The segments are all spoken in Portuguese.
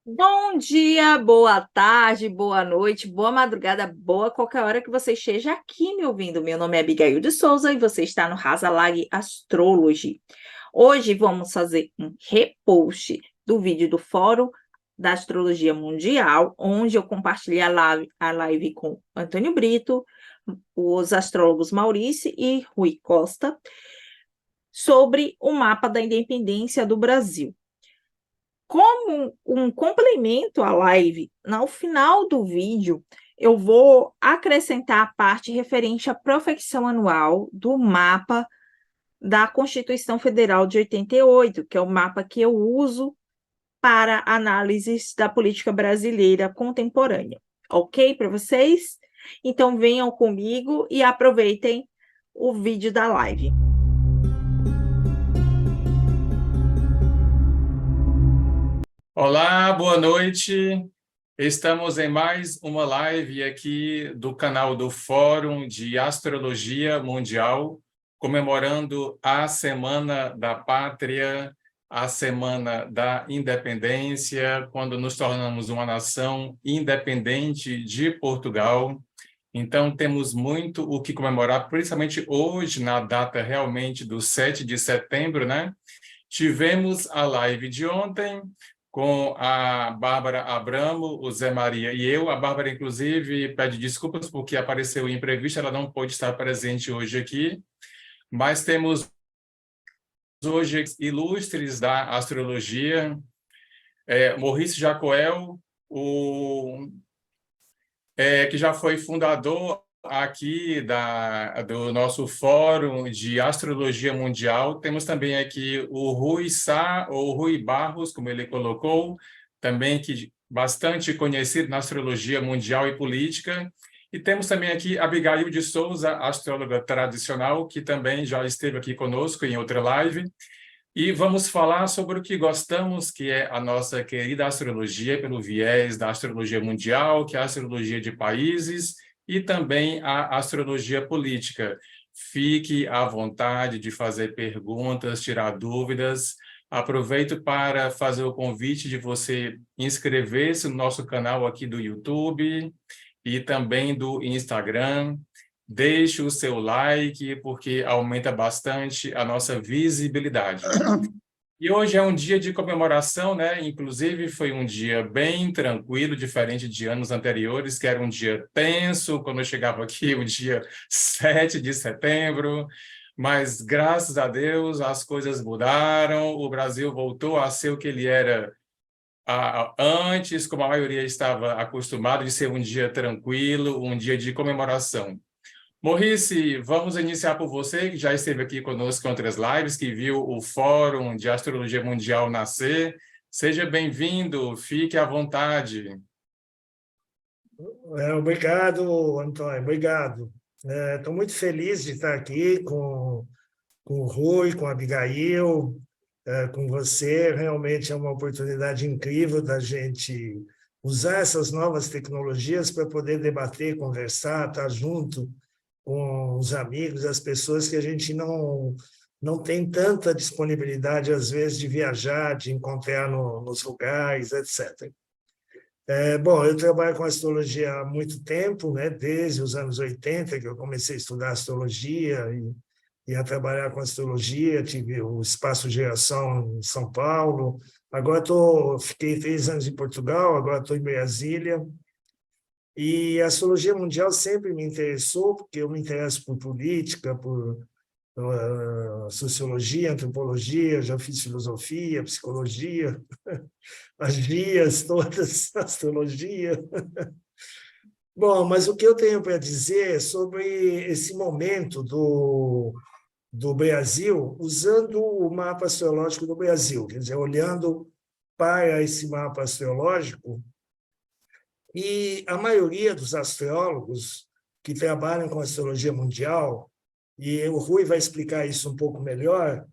Bom dia, boa tarde, boa noite, boa madrugada, boa qualquer hora que você esteja aqui me ouvindo. Meu nome é Abigail de Souza e você está no Rasalag Astrology. Hoje vamos fazer um repost do vídeo do Fórum da Astrologia Mundial, onde eu compartilhei a live com Antônio Brito, os astrólogos Maurício e Rui Costa, sobre o mapa da independência do Brasil. Como um complemento à live, no final do vídeo, eu vou acrescentar a parte referente à profecção anual do mapa da Constituição Federal de 88, que é o mapa que eu uso para análises da política brasileira contemporânea. Ok para vocês? Então venham comigo e aproveitem o vídeo da live. Olá, boa noite. Estamos em mais uma live aqui do canal do Fórum de Astrologia Mundial, comemorando a Semana da Pátria, a Semana da Independência, quando nos tornamos uma nação independente de Portugal. Então, temos muito o que comemorar, principalmente hoje, na data realmente do 7 de setembro, né? Tivemos a live de ontem com a Bárbara Abramo, o Zé Maria e eu. A Bárbara, inclusive, pede desculpas porque apareceu em imprevisto, ela não pôde estar presente hoje aqui, mas temos hoje ilustres da astrologia, Maurício Jacoel, que já foi fundador aqui do nosso Fórum de Astrologia Mundial. Temos também aqui o Rui Sá, ou Rui Barros, como ele colocou, também que bastante conhecido na astrologia mundial e política. E temos também aqui a Abigail de Souza, astróloga tradicional, que também já esteve aqui conosco em outra live. E vamos falar sobre o que gostamos, que é a nossa querida astrologia, pelo viés da astrologia mundial, que é a astrologia de países, e também a astrologia política. Fique à vontade de fazer perguntas, tirar dúvidas. Aproveito para fazer o convite de você inscrever-se no nosso canal aqui do YouTube e também do Instagram. Deixe o seu like, porque aumenta bastante a nossa visibilidade. E hoje é um dia de comemoração, né? Inclusive, foi um dia bem tranquilo, diferente de anos anteriores, que era um dia tenso, quando eu chegava aqui, o dia 7 de setembro. Mas, graças a Deus, as coisas mudaram, o Brasil voltou a ser o que ele era antes, como a maioria estava acostumado, de ser um dia tranquilo, um dia de comemoração. Maurice, vamos iniciar por você, que já esteve aqui conosco em outras lives, que viu o Fórum de Astrologia Mundial nascer. Seja bem-vindo, fique à vontade. Obrigado, Antônio, obrigado. Estou muito feliz de estar aqui com o Rui, com a Abigail, com você. Realmente é uma oportunidade incrível da gente usar essas novas tecnologias para poder debater, conversar, estar junto com os amigos, as pessoas que a gente não tem tanta disponibilidade, às vezes, de viajar, de encontrar nos lugares, etc. Bom, eu trabalho com astrologia há muito tempo, né? Desde os anos 80, que eu comecei a estudar astrologia e a trabalhar com astrologia. Tive o Espaço Geração em São Paulo. Agora fiquei 3 anos em Portugal, agora estou em Brasília. E a astrologia mundial sempre me interessou, porque eu me interesso por política, por sociologia, antropologia, já fiz filosofia, psicologia, as guias todas, astrologia. Bom, mas o que eu tenho para dizer sobre esse momento do Brasil, usando o mapa astrológico do Brasil, quer dizer, olhando para esse mapa astrológico, e a maioria dos astrólogos que trabalham com astrologia mundial, e o Rui vai explicar isso um pouco melhor,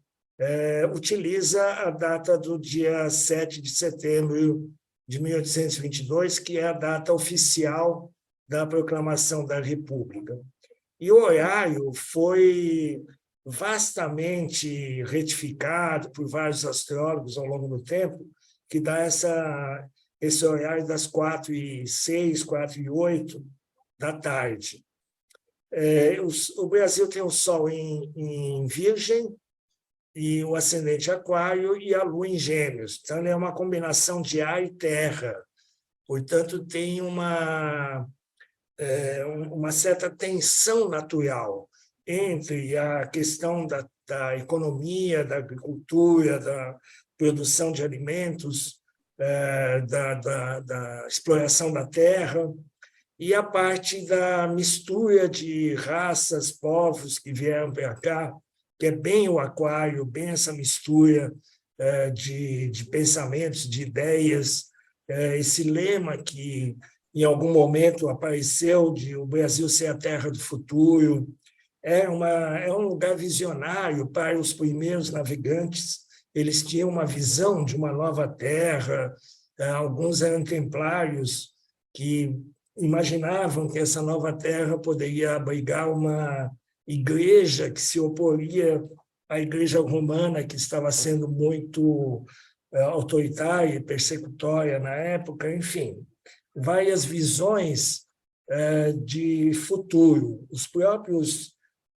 utiliza a data do dia 7 de setembro de 1822, que é a data oficial da proclamação da República. E o horário foi vastamente retificado por vários astrólogos ao longo do tempo, que dá esse horário das 4h06, 4h08 da tarde. O Brasil tem o Sol em Virgem, e o ascendente Aquário e a Lua em Gêmeos. Então, é uma combinação de ar e terra. Portanto, tem uma certa tensão natural entre a questão da economia, da agricultura, da produção de alimentos, da exploração da terra, e a parte da mistura de raças, povos que vieram para cá, que é bem o Aquário, bem essa mistura de pensamentos, de ideias, esse lema que em algum momento apareceu de o Brasil ser a terra do futuro, é um lugar visionário para os primeiros navegantes. Eles tinham uma visão de uma nova terra, alguns eram templários que imaginavam que essa nova terra poderia abrigar uma igreja que se oporia à igreja romana, que estava sendo muito autoritária e persecutória na época, enfim, várias visões de futuro. Os próprios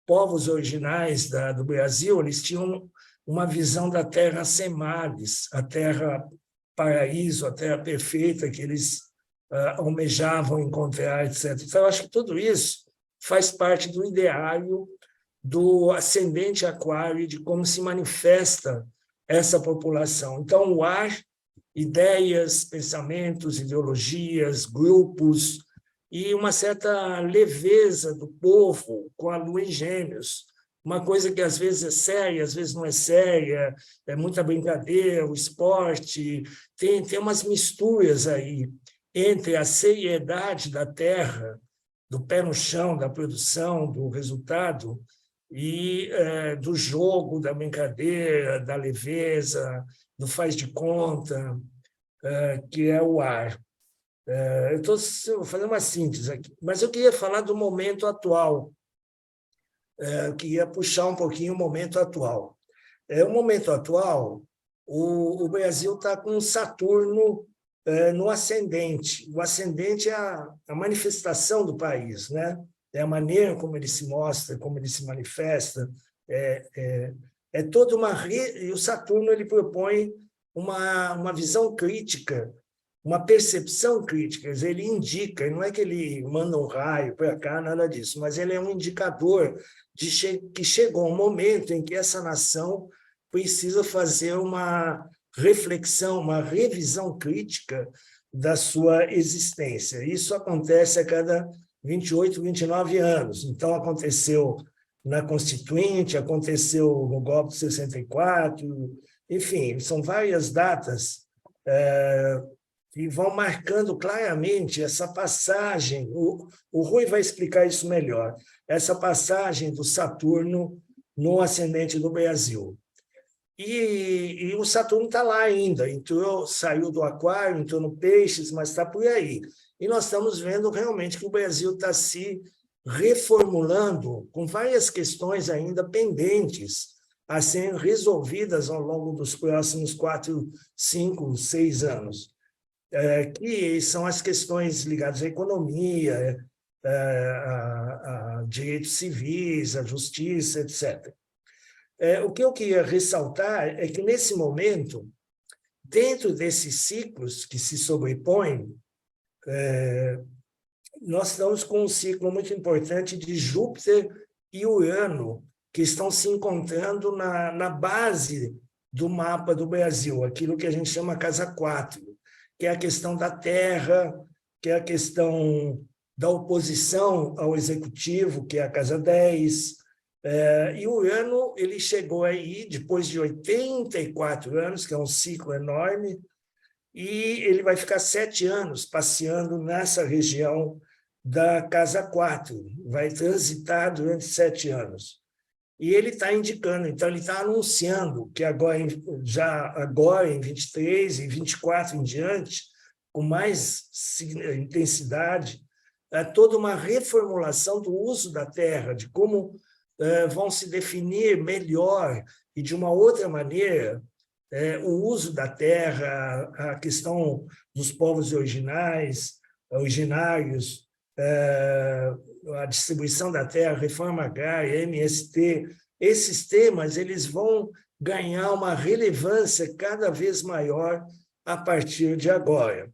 povos originais do Brasil, eles tinham uma visão da terra sem males, a terra paraíso, a terra perfeita que eles almejavam encontrar, etc. Então, eu acho que tudo isso faz parte do ideário do ascendente Aquário, de como se manifesta essa população. Então, o ar, ideias, pensamentos, ideologias, grupos, e uma certa leveza do povo com a Lua em Gêmeos, uma coisa que às vezes é séria, às vezes não é séria, é muita brincadeira, o esporte, tem umas misturas aí entre a seriedade da terra, do pé no chão, da produção, do resultado, e do jogo, da brincadeira, da leveza, do faz de conta, que é o ar. Eu estou fazendo uma síntese aqui, mas eu queria falar do momento atual. Eu queria puxar um pouquinho o momento atual. O momento atual, o Brasil está com Saturno no ascendente. O ascendente é a manifestação do país, né? É a maneira como ele se mostra, como ele se manifesta. É toda uma... E o Saturno ele propõe uma visão crítica, uma percepção crítica. Ele indica, não é que ele manda um raio para cá, nada disso, mas ele é um indicador de que chegou um momento em que essa nação precisa fazer uma reflexão, uma revisão crítica da sua existência. Isso acontece a cada 28, 29 anos. Então, aconteceu na Constituinte, aconteceu no golpe de 64, enfim, são várias datas que vão marcando claramente essa passagem. O Rui vai explicar isso melhor, essa passagem do Saturno no ascendente do Brasil. E o Saturno está lá ainda, saiu do Aquário, entrou no Peixes, mas está por aí. E nós estamos vendo realmente que o Brasil está se reformulando com várias questões ainda pendentes a serem resolvidas ao longo dos próximos 4, 5, 6 anos, que são as questões ligadas à economia, a direitos civis, à justiça, etc. O que eu queria ressaltar é que, nesse momento, dentro desses ciclos que se sobrepõem, nós estamos com um ciclo muito importante de Júpiter e Urano, que estão se encontrando na base do mapa do Brasil, aquilo que a gente chama Casa 4, que é a questão da terra, que é a questão da oposição ao executivo, que é a Casa 10. E o Urano ele chegou aí depois de 84 anos, que é um ciclo enorme, e ele vai ficar 7 anos passeando nessa região da Casa 4, vai transitar durante 7 anos. E ele está indicando, então ele está anunciando que agora em 23 e 24 em diante, com mais intensidade, toda uma reformulação do uso da terra, de como vão se definir melhor e de uma outra maneira o uso da terra, a questão dos povos originários, a distribuição da terra, reforma agrária, MST, esses temas eles vão ganhar uma relevância cada vez maior a partir de agora.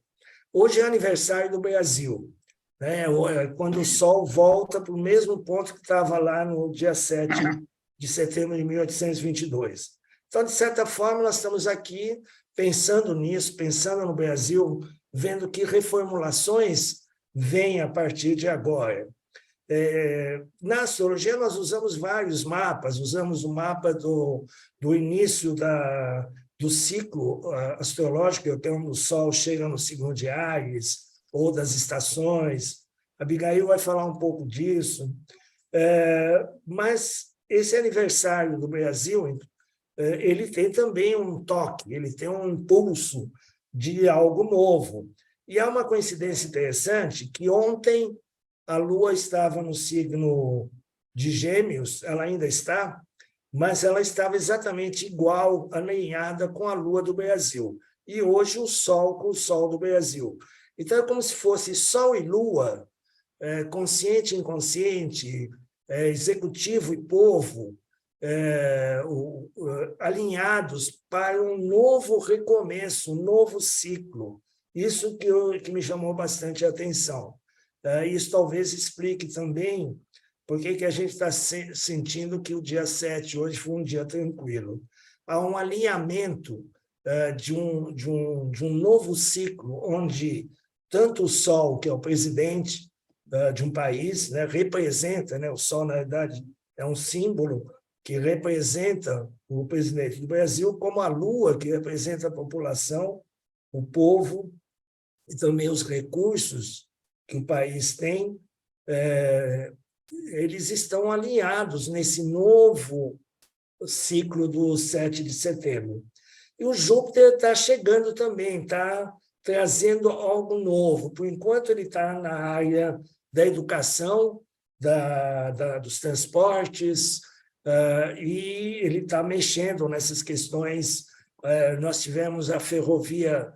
Hoje é aniversário do Brasil, né? Quando o Sol volta para o mesmo ponto que estava lá no dia 7 de setembro de 1822. Então, de certa forma, nós estamos aqui pensando nisso, pensando no Brasil, vendo que reformulações vêm a partir de agora. Na astrologia, nós usamos vários mapas, usamos o mapa do início do ciclo astrológico, o Sol chega no signo de Áries, ou das estações. A Abigail vai falar um pouco disso. Mas esse aniversário do Brasil, ele tem também um toque, ele tem um impulso de algo novo. E há uma coincidência interessante que ontem a Lua estava no signo de Gêmeos, ela ainda está, mas ela estava exatamente igual, alinhada com a Lua do Brasil. E hoje o Sol com o Sol do Brasil. Então, é como se fosse Sol e Lua, consciente e inconsciente, executivo e povo, alinhados para um novo recomeço, um novo ciclo. Isso que me chamou bastante a atenção. Isso talvez explique também por que a gente está sentindo que o dia 7 hoje foi um dia tranquilo. Há um alinhamento de um novo ciclo, onde tanto o Sol, que é o presidente de um país, né, representa, né, o Sol, na verdade, é um símbolo que representa o presidente do Brasil, como a Lua, que representa a população, o povo, e também os recursos que o país tem, eles estão alinhados nesse novo ciclo do 7 de setembro. E o Júpiter está chegando também, está trazendo algo novo. Por enquanto, ele está na área da educação, dos transportes, e ele está mexendo nessas questões. Nós tivemos a ferrovia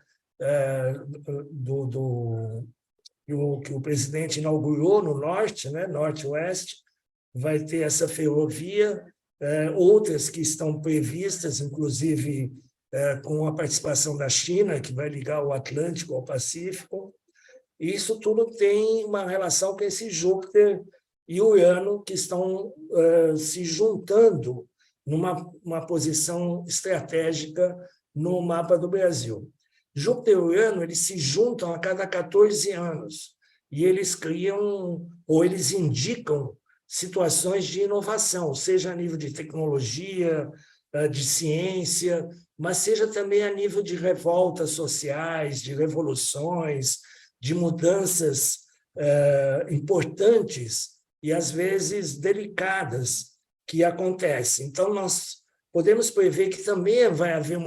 que o presidente inaugurou no norte, né, norte-oeste, vai ter essa ferrovia, outras que estão previstas, inclusive com a participação da China, que vai ligar o Atlântico ao Pacífico. E isso tudo tem uma relação com esse Júpiter e Urano, que estão se juntando numa posição estratégica no mapa do Brasil. Júpiter e Urano, eles se juntam a cada 14 anos e eles criam, ou eles indicam situações de inovação, seja a nível de tecnologia, de ciência, mas seja também a nível de revoltas sociais, de revoluções, de mudanças importantes e, às vezes, delicadas que acontecem. Então, nós podemos prever que também vai haver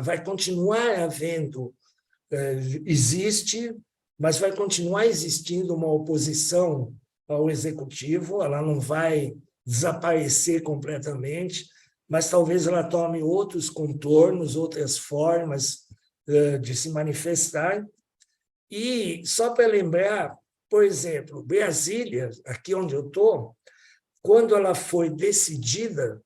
vai continuar havendo, existe, mas vai continuar existindo uma oposição ao executivo, ela não vai desaparecer completamente, mas talvez ela tome outros contornos, outras formas de se manifestar. E, só para lembrar, por exemplo, Brasília, aqui onde eu estou, quando ela foi decidida,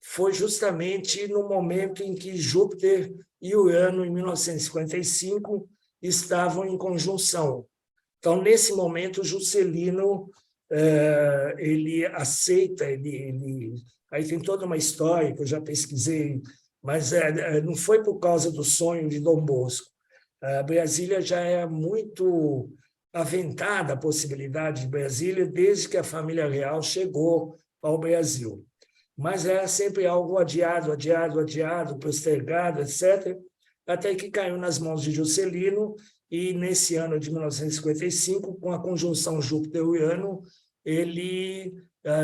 foi justamente no momento em que Júpiter e Urano, em 1955, estavam em conjunção. Então, nesse momento, Juscelino ele aceita, aí tem toda uma história que eu já pesquisei, mas não foi por causa do sonho de Dom Bosco. Brasília já é muito aventada a possibilidade de Brasília desde que a família real chegou ao Brasil. Mas era sempre algo adiado, postergado, etc., até que caiu nas mãos de Juscelino, e nesse ano de 1955, com a conjunção Júpiter-Urano, ele,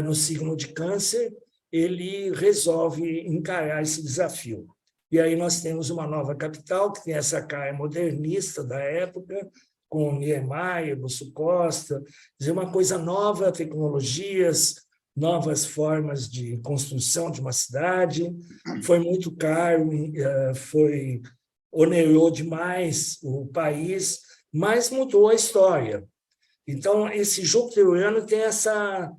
no signo de Câncer, ele resolve encarar esse desafio. E aí nós temos uma nova capital, que tem essa cara modernista da época, com Niemeyer, Busso Costa, dizer, uma coisa nova, tecnologias, novas formas de construção de uma cidade. Foi muito caro, onerou demais o país, mas mudou a história. Então, esse jupiteriano tem essa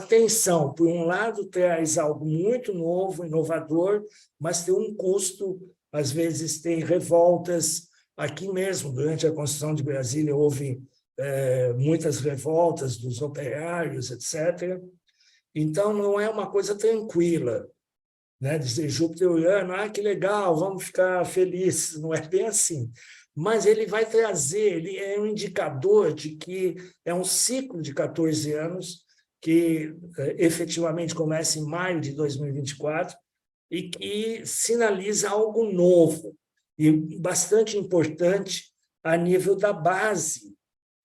tensão. Por um lado, traz algo muito novo, inovador, mas tem um custo, às vezes tem revoltas. Aqui mesmo, durante a construção de Brasília, houve muitas revoltas dos operários, etc. Então, não é uma coisa tranquila, né? Dizer jupiteriano, que legal, vamos ficar felizes. Não é bem assim. Mas ele vai trazer, ele é um indicador de que é um ciclo de 14 anos que efetivamente começa em maio de 2024 e que sinaliza algo novo e bastante importante a nível da base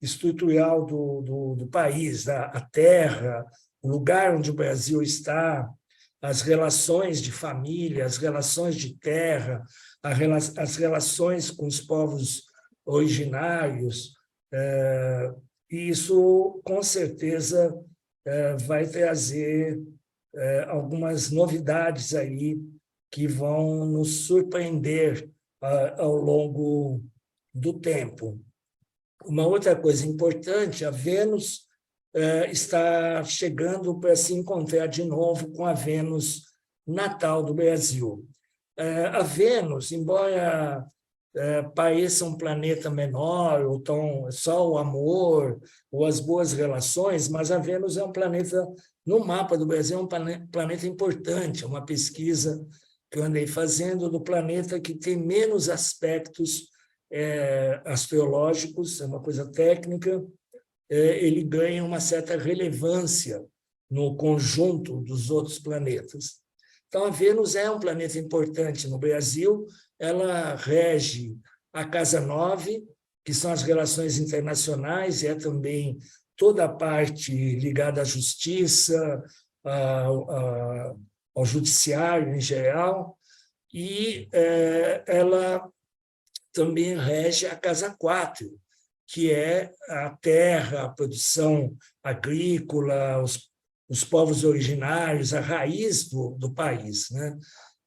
estrutural do país, a terra, o lugar onde o Brasil está, as relações de família, as relações de terra, as relações com os povos originários. E isso, com certeza, vai trazer algumas novidades aí que vão nos surpreender ao longo do tempo. Uma outra coisa importante, a Vênus está chegando para se encontrar de novo com a Vênus natal do Brasil. A Vênus, embora pareça um planeta menor, ou só o amor, ou as boas relações, mas a Vênus é um planeta, no mapa do Brasil, é um planeta importante, é uma pesquisa que eu andei fazendo do planeta que tem menos aspectos astrológicos, é uma coisa técnica, ele ganha uma certa relevância no conjunto dos outros planetas. Então, a Vênus é um planeta importante no Brasil, ela rege a Casa 9, que são as relações internacionais, e é também toda a parte ligada à justiça, ao judiciário em geral, e ela também rege a Casa 4, que é a terra, a produção agrícola, os povos originários, a raiz do país, né?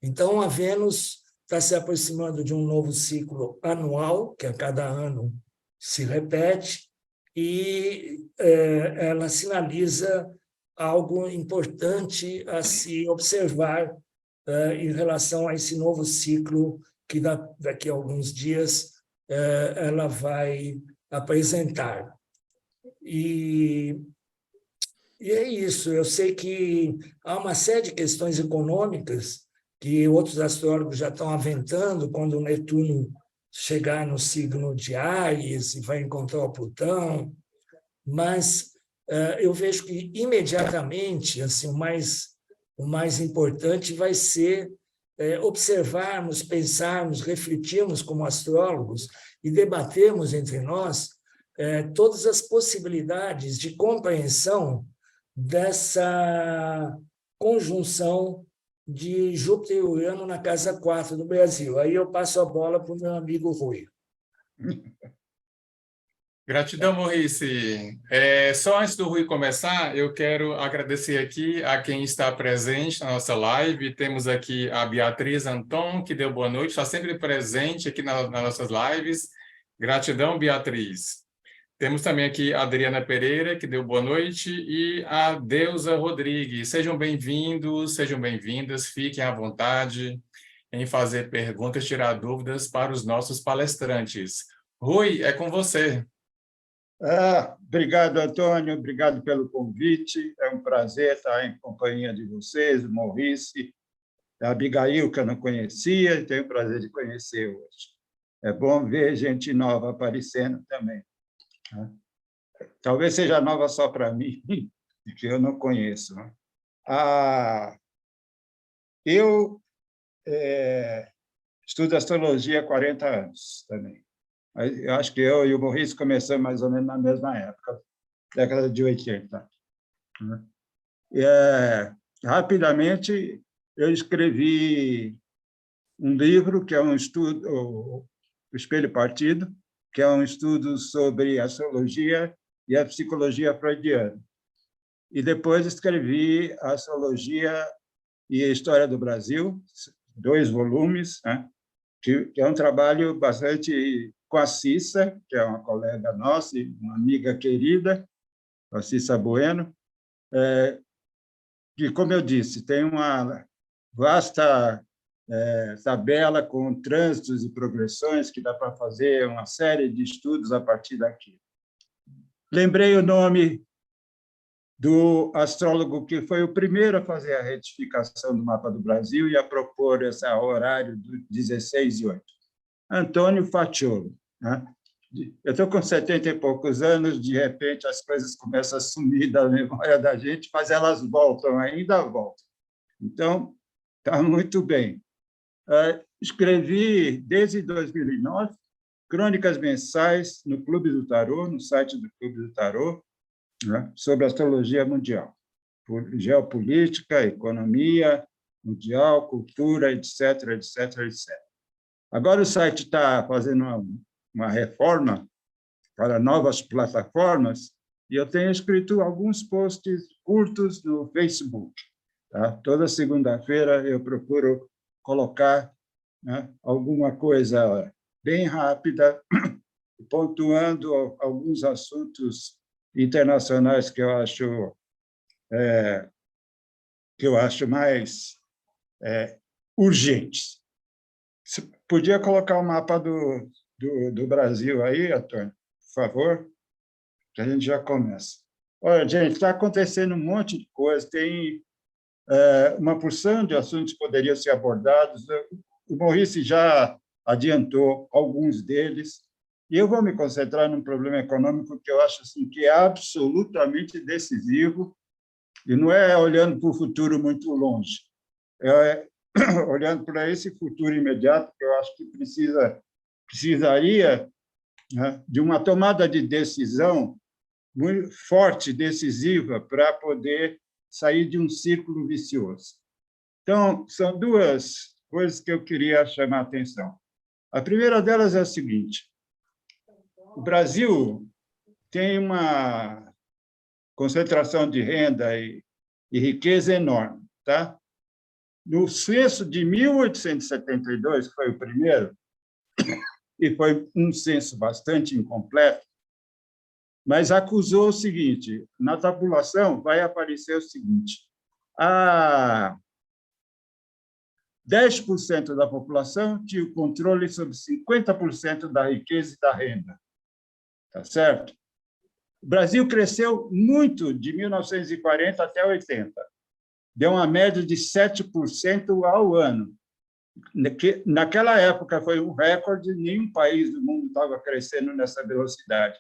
Então, a Vênus está se aproximando de um novo ciclo anual, que a cada ano se repete, e ela sinaliza algo importante a se observar em relação a esse novo ciclo que daqui a alguns dias ela vai apresentar. E é isso. Eu sei que há uma série de questões econômicas que outros astrólogos já estão aventando quando o Netuno chegar no signo de Áries e vai encontrar o Plutão, mas eu vejo que imediatamente assim, o mais importante vai ser observarmos, pensarmos, refletirmos como astrólogos e debatermos entre nós todas as possibilidades de compreensão dessa conjunção de Júpiter e Urano na Casa 4 do Brasil. Aí eu passo a bola para o meu amigo Rui. Gratidão, Maurice. Só antes do Rui começar, eu quero agradecer aqui a quem está presente na nossa live. Temos aqui a Beatriz Anton, que deu boa noite, está sempre presente aqui nas nossas lives. Gratidão, Beatriz. Temos também aqui a Adriana Pereira, que deu boa noite, e a Deusa Rodrigues. Sejam bem-vindos, sejam bem-vindas, fiquem à vontade em fazer perguntas, tirar dúvidas para os nossos palestrantes. Rui, é com você. Obrigado, Antônio, obrigado pelo convite. É um prazer estar em companhia de vocês, do Maurice, da Abigail, que eu não conhecia, e tenho o prazer de conhecer hoje. É bom ver gente nova aparecendo também. Talvez seja nova só para mim, que eu não conheço. Eu estudo astrologia há 40 anos também. Eu acho que eu e o Maurice começamos mais ou menos na mesma época, década de 80. Rapidamente, eu escrevi um livro que é um estudo, o Espelho Partido, que é um estudo sobre a astrologia e a psicologia freudiana. e depois escrevi Astrologia e História do Brasil, 2 volumes, né? Que é um trabalho bastante com a Cissa, que é uma colega nossa, uma amiga querida, a Cissa Bueno, que, como eu disse, tem uma vasta tabela com trânsitos e progressões que dá para fazer uma série de estudos a partir daqui. Lembrei o nome do astrólogo que foi o primeiro a fazer a retificação do mapa do Brasil e a propor esse horário do 16/8, Antônio Facciolo, né? Eu estou com 70 e poucos anos, de repente as coisas começam a sumir da memória da gente, mas elas voltam, ainda voltam. Então, está muito bem. Escrevi, desde 2009, crônicas mensais no Clube do Tarô, no site do Clube do Tarô, né, sobre astrologia mundial, geopolítica, economia mundial, cultura, etc., etc., etc. Agora o site está fazendo uma reforma para novas plataformas e eu tenho escrito alguns posts curtos no Facebook. Tá? Toda segunda-feira eu procuro colocar, né, alguma coisa bem rápida, pontuando alguns assuntos internacionais que eu acho mais urgentes. Você podia colocar o mapa do Brasil aí, Antônio, por favor, que a gente já começa. Olha, gente, está acontecendo um monte de coisa, tem uma porção de assuntos que poderiam ser abordados. O Maurice já adiantou alguns deles, e eu vou me concentrar num problema econômico que eu acho assim, que é absolutamente decisivo, e não é olhando para o futuro muito longe, é olhando para esse futuro imediato, que eu acho que precisaria, né, de uma tomada de decisão muito forte, decisiva, para poder sair de um círculo vicioso. Então, são 2 coisas que eu queria chamar a atenção. A primeira delas é a seguinte: o Brasil tem uma concentração de renda e riqueza enorme. Tá? No censo de 1872, que foi o primeiro, e foi um censo bastante incompleto, mas acusou o seguinte: na tabulação vai aparecer o seguinte: 10% da população tinha o controle sobre 50% da riqueza e da renda. Tá certo? O Brasil cresceu muito de 1940 até 80. Deu uma média de 7% ao ano. Naquela época foi um recorde, nenhum país do mundo estava crescendo nessa velocidade.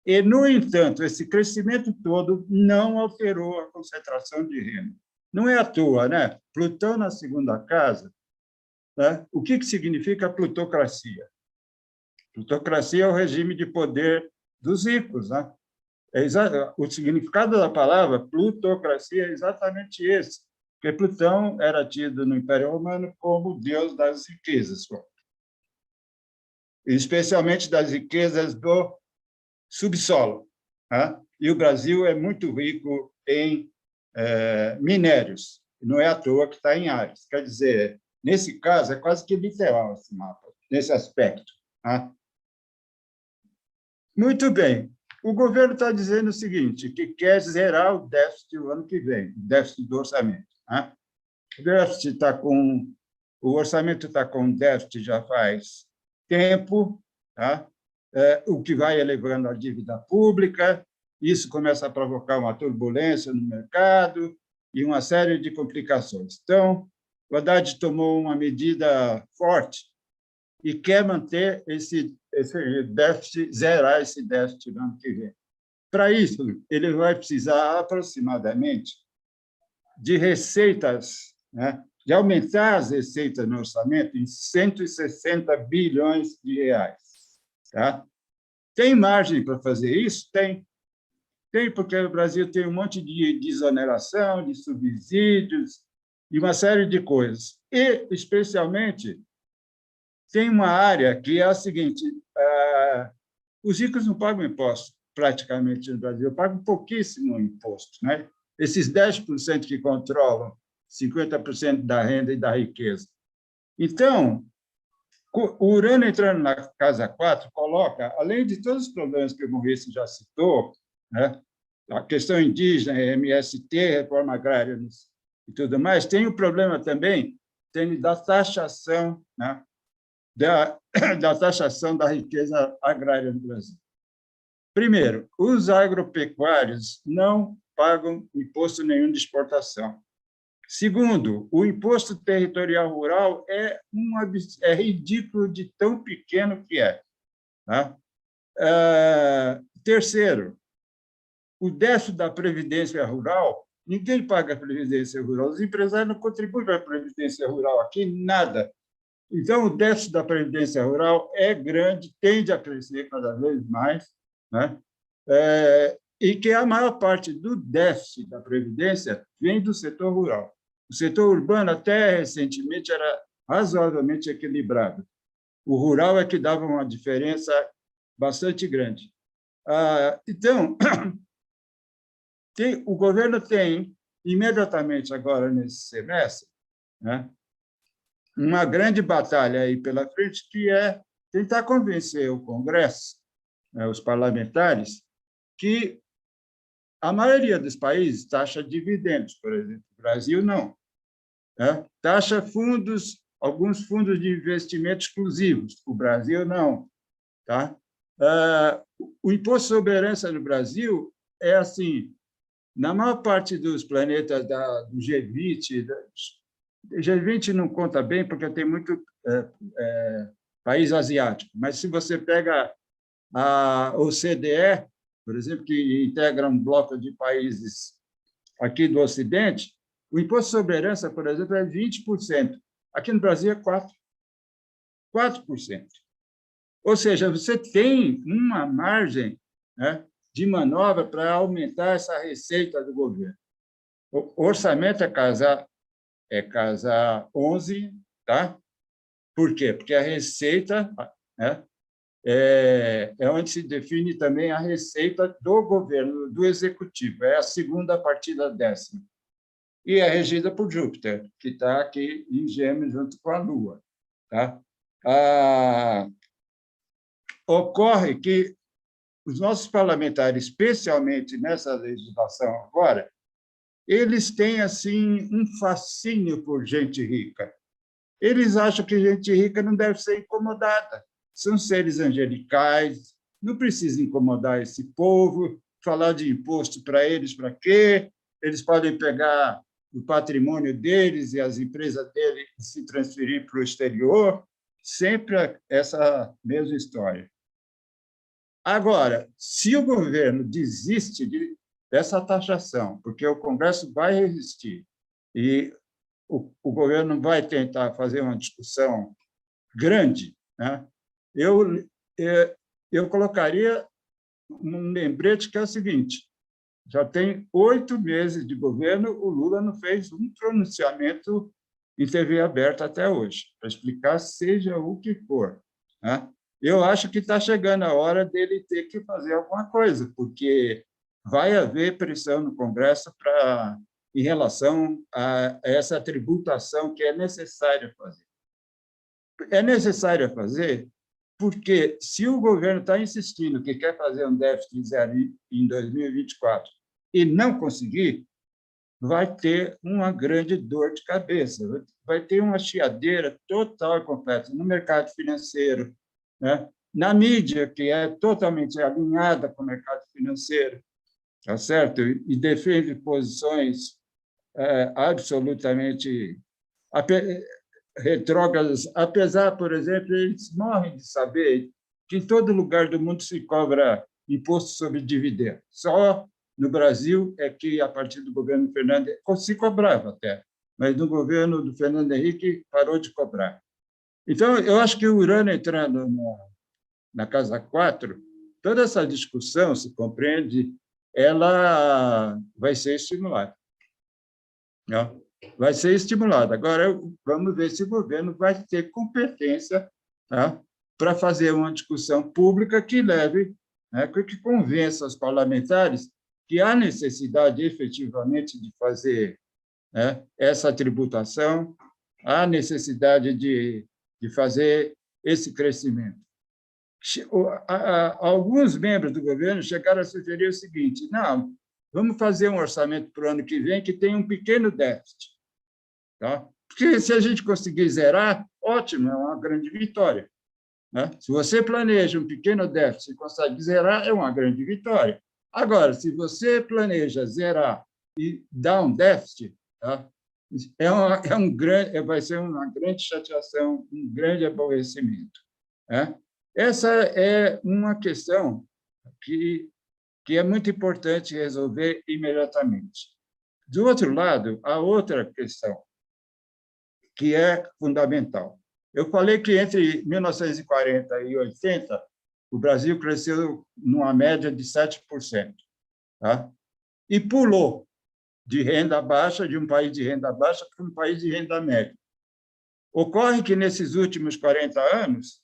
E, no entanto, esse crescimento todo não alterou a concentração de renda. Não é à toa, né? Plutão na segunda casa, né? O que significa plutocracia? Plutocracia é o regime de poder dos ricos, né? O significado da palavra plutocracia é exatamente esse, porque Plutão era tido no Império Romano como deus das riquezas, especialmente das riquezas do subsolo. Né? E o Brasil é muito rico em minérios, não é à toa que está em Áries. Quer dizer, nesse caso, é quase que literal esse mapa, nesse aspecto. Né? Muito bem. O governo está dizendo o seguinte, que quer zerar o déficit o ano que vem, o déficit do orçamento. Né? O orçamento está com déficit já faz tempo, tá? O que vai elevando a dívida pública, isso começa a provocar uma turbulência no mercado e uma série de complicações. Então, o Haddad tomou uma medida forte e quer manter esse déficit, zerar esse déficit no ano que vem. Para isso, ele vai precisar aproximadamente de receitas, né, de aumentar as receitas no orçamento em 160 bilhões de reais. Tá? Tem margem para fazer isso? Tem. Tem, porque o Brasil tem um monte de desoneração, de subsídios e uma série de coisas. E, especialmente, tem uma área que é a seguinte: os ricos não pagam imposto, praticamente, no Brasil, pagam pouquíssimo imposto. Né? esses 10% que controlam 50% da renda e da riqueza. Então, o Urano entrando na casa 4 coloca, além de todos os problemas que o Maurício já citou, né, a questão indígena, MST, reforma agrária e tudo mais, tem o problema também da taxação, né, da taxação da riqueza agrária no Brasil. Primeiro, os agropecuários não pagam imposto nenhum de exportação. Segundo, o imposto territorial rural é ridículo de tão pequeno que é. Tá? Terceiro, o déficit da Previdência Rural, ninguém paga a Previdência Rural, os empresários não contribuem para a Previdência Rural aqui, nada. Então, o déficit da Previdência Rural é grande, tende a crescer cada vez mais, né? E que a maior parte do déficit da Previdência vem do setor rural. O setor urbano, até recentemente, era razoavelmente equilibrado. O rural é que dava uma diferença bastante grande. Então, o governo tem, imediatamente agora, nesse semestre, né, uma grande batalha aí pela frente, que é tentar convencer o Congresso, né, os parlamentares, que a maioria dos países taxa dividendos, por exemplo. O Brasil não. Né? Taxa fundos, alguns fundos de investimento exclusivos. O Brasil não. Tá? O imposto sobre herança no Brasil é assim, na maior parte dos planetas do G20, G20 não conta bem porque tem muito país asiático, mas se você pega a OCDE, por exemplo, que integra um bloco de países aqui do Ocidente, o imposto sobre herança, por exemplo, é 20%. Aqui no Brasil é 4%. Ou seja, você tem uma margem, né, de manobra para aumentar essa receita do governo. O orçamento é casa 11, tá? Por quê? Porque a receita, né, é onde se define também a receita do governo, do executivo. É a segunda partida 10ª. E é regida por Júpiter, que está aqui em Gêmeos junto com a Lua. Tá? Ocorre que os nossos parlamentares, especialmente nessa legislação agora, eles têm assim um fascínio por gente rica. Eles acham que gente rica não deve ser incomodada. São seres angelicais, não precisa incomodar esse povo, falar de imposto para eles, para quê? Eles podem pegar o patrimônio deles e as empresas deles e se transferir para o exterior, sempre essa mesma história. Agora, se o governo desiste dessa taxação, porque o Congresso vai resistir e o governo vai tentar fazer uma discussão grande, né? Eu colocaria um lembrete que é o seguinte: já tem 8 meses de governo, o Lula não fez um pronunciamento em TV aberta até hoje, para explicar seja o que for. Né? Eu acho que está chegando a hora dele ter que fazer alguma coisa, porque vai haver pressão no Congresso em relação a essa tributação que é necessária fazer. É necessária fazer porque, se o governo está insistindo que quer fazer um déficit zero em 2024 e não conseguir, vai ter uma grande dor de cabeça, vai ter uma chiadeira total e completa no mercado financeiro, né? Na mídia, que é totalmente alinhada com o mercado financeiro, tá certo? E defende posições absolutamente retrógradas, apesar, por exemplo, eles morrem de saber que em todo lugar do mundo se cobra imposto sobre dividendo. Só no Brasil é que, a partir do governo Fernando Henrique, se cobrava até, mas no governo do Fernando Henrique parou de cobrar. Então, eu acho que o Urano entrando na casa 4, toda essa discussão, se compreende, ela vai ser estimulada. Não? Vai ser estimulada. Agora, vamos ver se o governo vai ter competência, tá, para fazer uma discussão pública que leve, né, que convença os parlamentares que há necessidade efetivamente de fazer, né, essa tributação, há necessidade de fazer esse crescimento. Alguns membros do governo chegaram a sugerir o seguinte: não, vamos fazer um orçamento para o ano que vem que tem um pequeno déficit. Tá? Porque se a gente conseguir zerar, ótimo, é uma grande vitória. Né? Se você planeja um pequeno déficit e consegue zerar, é uma grande vitória. Agora, se você planeja zerar e dar um déficit, tá? Vai ser uma grande chateação, um grande aborrecimento. Né? Essa é uma questão que é muito importante resolver imediatamente. Do outro lado, há outra questão que é fundamental. Eu falei que entre 1940 e 80, o Brasil cresceu numa média de 7%. Tá? E pulou de renda baixa, de um país de renda baixa, para um país de renda média. Ocorre que, nesses últimos 40 anos,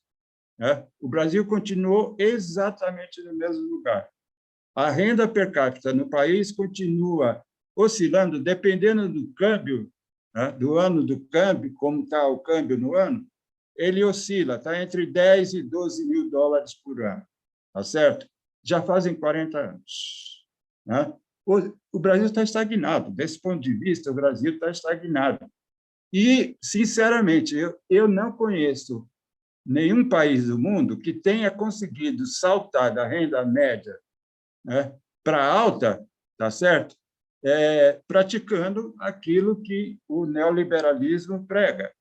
né, o Brasil continuou exatamente no mesmo lugar. A renda per capita no país continua oscilando, dependendo do câmbio, né, do ano do câmbio, como está o câmbio no ano, ele oscila, está entre 10 e 12 mil dólares por ano. Tá certo? Já fazem 40 anos. Né? O Brasil está estagnado. Desse ponto de vista, o Brasil está estagnado. E, sinceramente, eu não conheço nenhum país do mundo que tenha conseguido saltar da renda média, né, para alta, tá certo? Praticando aquilo que o neoliberalismo prega,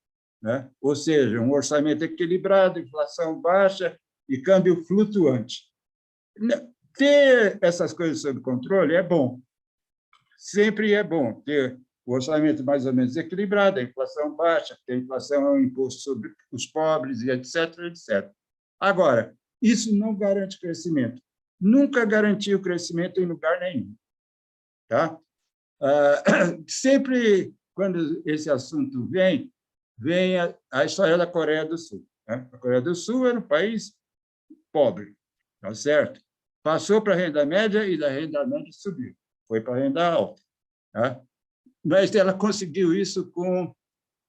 né? Ou seja, um orçamento equilibrado, inflação baixa e câmbio flutuante. Ter essas coisas sob controle é bom. Sempre é bom ter o orçamento mais ou menos equilibrado, a inflação baixa, porque a inflação é um imposto sobre os pobres, e etc., etc. Agora, isso não garante crescimento. Nunca garantiu crescimento em lugar nenhum. Tá? Sempre, quando esse assunto vem a história da Coreia do Sul. Né? A Coreia do Sul era um país pobre, tá certo? Passou para a renda média e da renda média subiu, foi para a renda alta. Tá? Mas ela conseguiu isso com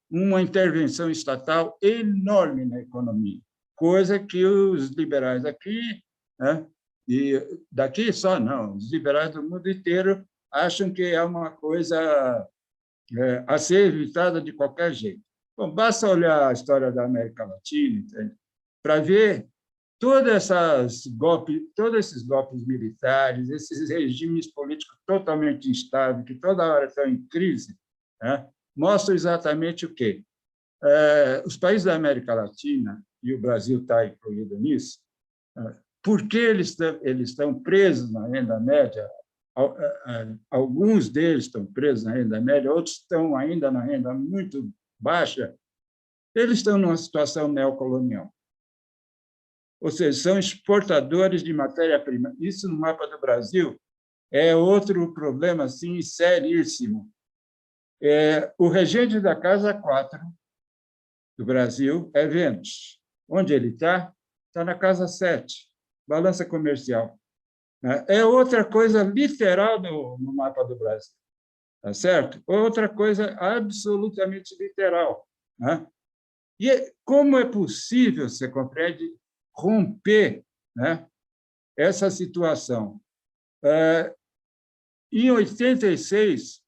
uma intervenção estatal enorme na economia, coisa que os liberais aqui, né, e daqui só não, os liberais do mundo inteiro acham que é uma coisa a ser evitada de qualquer jeito. Bom, basta olhar a história da América Latina, para ver todos esses golpes militares, esses regimes políticos totalmente instáveis, que toda hora estão em crise, né, mostram exatamente o quê? Os países da América Latina, e o Brasil está incluído nisso, por que eles estão presos na renda média? Alguns deles estão presos na renda média, outros estão ainda na renda muito baixa. Eles estão numa situação neocolonial. Ou seja, são exportadores de matéria-prima. Isso, no mapa do Brasil, é outro problema assim, seríssimo. O regente da Casa 4 do Brasil é Vênus. Onde ele está? Está na Casa 7, balança comercial. É outra coisa literal no mapa do Brasil. Tá certo? Outra coisa absolutamente literal. Né? E como é possível, você compreende, romper, né, essa situação? Em 86,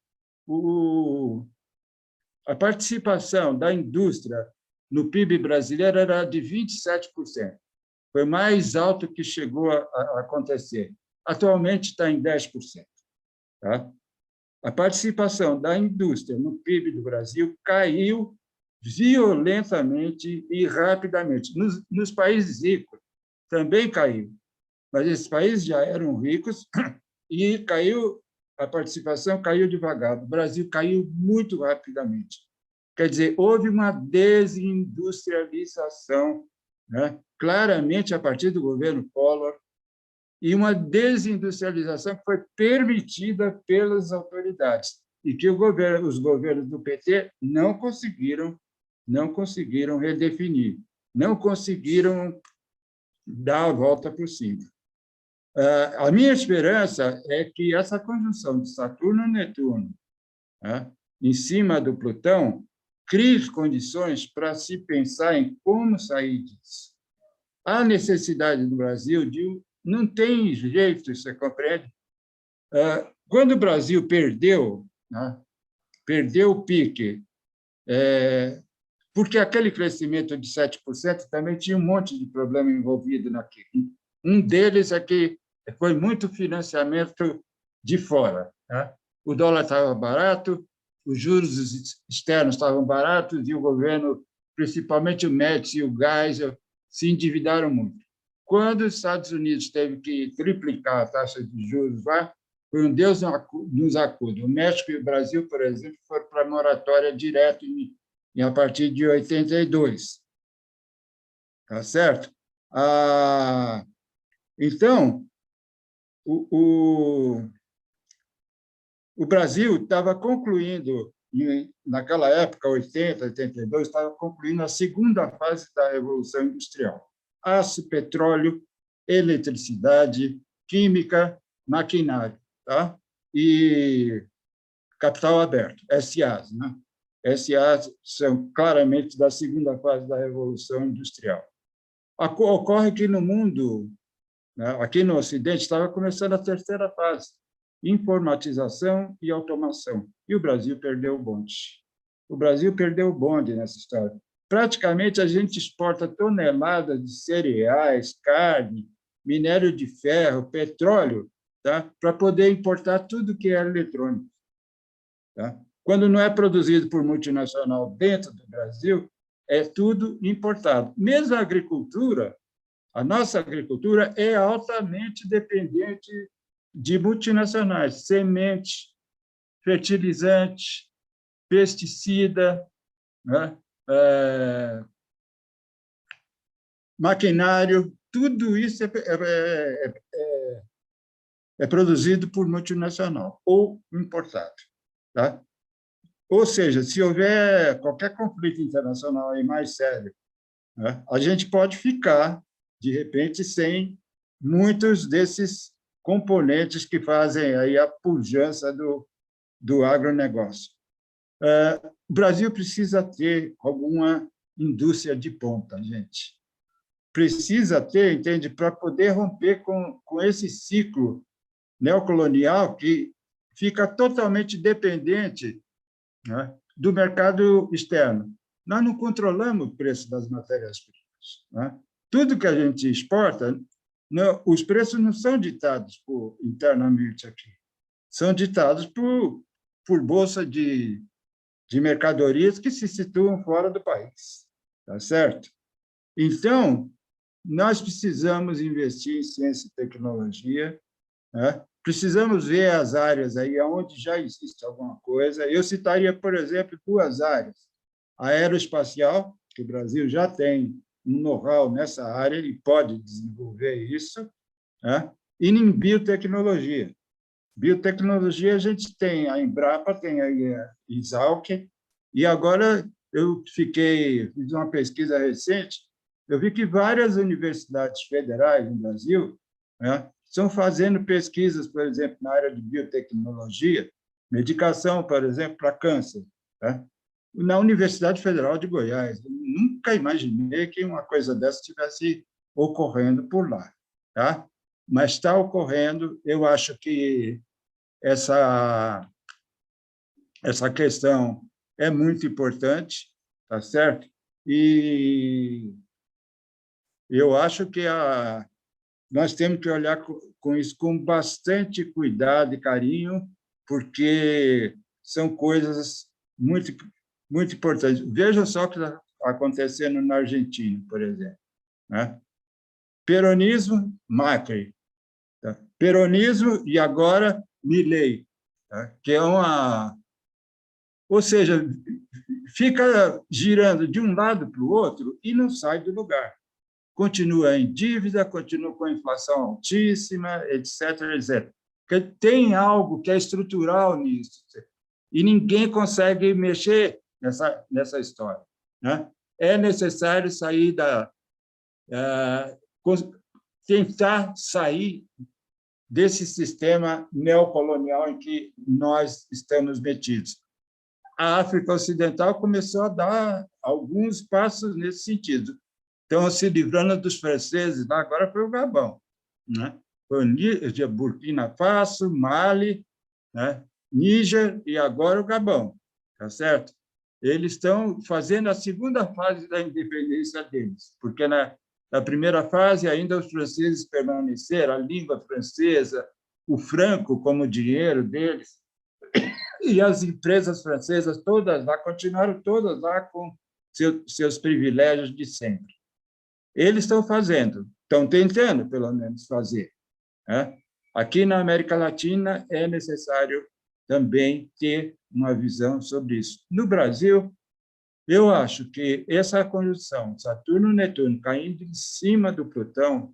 a participação da indústria no PIB brasileiro era de 27%. Foi mais alto que chegou a acontecer. Atualmente está em 10%. Tá? A participação da indústria no PIB do Brasil caiu violentamente e rapidamente. Nos países ricos também caiu, mas esses países já eram ricos e a participação caiu devagar. O Brasil caiu muito rapidamente. Quer dizer, houve uma desindustrialização, né, claramente a partir do governo Collor, e uma desindustrialização que foi permitida pelas autoridades e que os governos do PT não conseguiram redefinir, não conseguiram dar a volta por cima. A minha esperança é que essa conjunção de Saturno e Netuno, né, em cima do Plutão, crie condições para se pensar em como sair disso. Há necessidade do Brasil de... Não tem jeito, você compreende? Quando o Brasil perdeu, né, perdeu o pique, porque aquele crescimento de 7% também tinha um monte de problema envolvido naquilo. Um deles é que foi muito financiamento de fora, né? O dólar estava barato, os juros externos estavam baratos e o governo, principalmente o Médici e o Geisel, se endividaram muito. Quando os Estados Unidos teve que triplicar a taxa de juros lá, foi um Deus nos acuda. O México e o Brasil, por exemplo, foram para a moratória direto a partir de 82. Tá certo? Então, o Brasil estava concluindo, naquela época, 80, 82, estava concluindo a segunda fase da Revolução Industrial. Aço, petróleo, eletricidade, química, maquinário, tá? E capital aberto, SAs, né? SAs são claramente da segunda fase da Revolução Industrial. Ocorre que no mundo, né, aqui no Ocidente, estava começando a terceira fase, informatização e automação, e o Brasil perdeu o bonde. O Brasil perdeu o bonde nessa história. Praticamente, a gente exporta toneladas de cereais, carne, minério de ferro, petróleo, tá? Para poder importar tudo que é eletrônico. Tá? Quando não é produzido por multinacional dentro do Brasil, é tudo importado. Mesmo a agricultura, a nossa agricultura é altamente dependente de multinacionais, semente, fertilizante, pesticida, né? Maquinário, tudo isso é produzido por multinacional ou importado. Tá? Ou seja, se houver qualquer conflito internacional aí mais sério, né, a gente pode ficar, de repente, sem muitos desses componentes que fazem aí a pujança do agronegócio. O Brasil precisa ter alguma indústria de ponta, gente. Precisa ter, entende, para poder romper com esse ciclo neocolonial que fica totalmente dependente, né, do mercado externo. Nós não controlamos o preço das matérias-primas. Né? Tudo que a gente exporta, não, os preços não são ditados internamente aqui, são ditados por bolsa de mercadorias que se situam fora do país. Tá certo? Então, nós precisamos investir em ciência e tecnologia, né? Precisamos ver as áreas aí onde já existe alguma coisa. Eu citaria, por exemplo, 2 áreas. A aeroespacial, que o Brasil já tem um know-how nessa área e pode desenvolver isso, né? E em biotecnologia. Biotecnologia, a gente tem a Embrapa, tem a Exalc, e agora eu fiz uma pesquisa recente, eu vi que várias universidades federais no Brasil, né, estão fazendo pesquisas, por exemplo, na área de biotecnologia, medicação, por exemplo, para câncer, tá? Na Universidade Federal de Goiás. Eu nunca imaginei que uma coisa dessa estivesse ocorrendo por lá, tá? Mas está ocorrendo. Eu acho que essa questão é muito importante, tá certo? E eu acho que nós temos que olhar com isso com bastante cuidado e carinho, porque são coisas muito, muito importantes. Veja só o que está acontecendo na Argentina, por exemplo. Né? Peronismo, Macri. Tá? Peronismo e agora Milei, tá? Que é uma... Ou seja, fica girando de um lado para o outro e não sai do lugar. Continua em dívida, continua com a inflação altíssima, etc., etc. Porque tem algo que é estrutural nisso, e ninguém consegue mexer nessa história. Né? É necessário sair tentar sair desse sistema neocolonial em que nós estamos metidos. A África Ocidental começou a dar alguns passos nesse sentido. Estão se livrando dos franceses, agora foi o Gabão, né? Foi o Burkina Faso, Mali, né? Níger e agora o Gabão, tá certo? Eles estão fazendo a segunda fase da independência deles, porque na primeira fase ainda os franceses permaneceram, a língua francesa, o franco como dinheiro deles, e as empresas francesas todas lá continuaram todas lá com seus privilégios de sempre. Eles estão fazendo, estão tentando, pelo menos, fazer, né? Aqui na América Latina é necessário também ter uma visão sobre isso. No Brasil, eu acho que essa conjunção Saturno-Netuno caindo em cima do Plutão,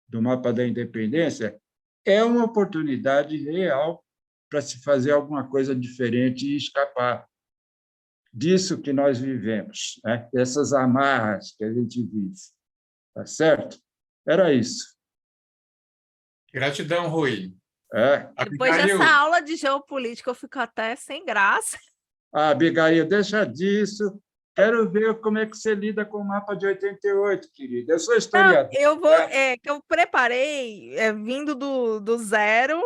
do mapa da independência, é uma oportunidade real para se fazer alguma coisa diferente e escapar disso que nós vivemos, né? Essas amarras que a gente vive. Tá certo? Era isso. Gratidão, Rui. Depois dessa aula de geopolítica, eu fico até sem graça. Abigail, deixa disso. Quero ver como é que você lida com o mapa de 88, querida. Eu sou historiador. Eu preparei vindo do zero,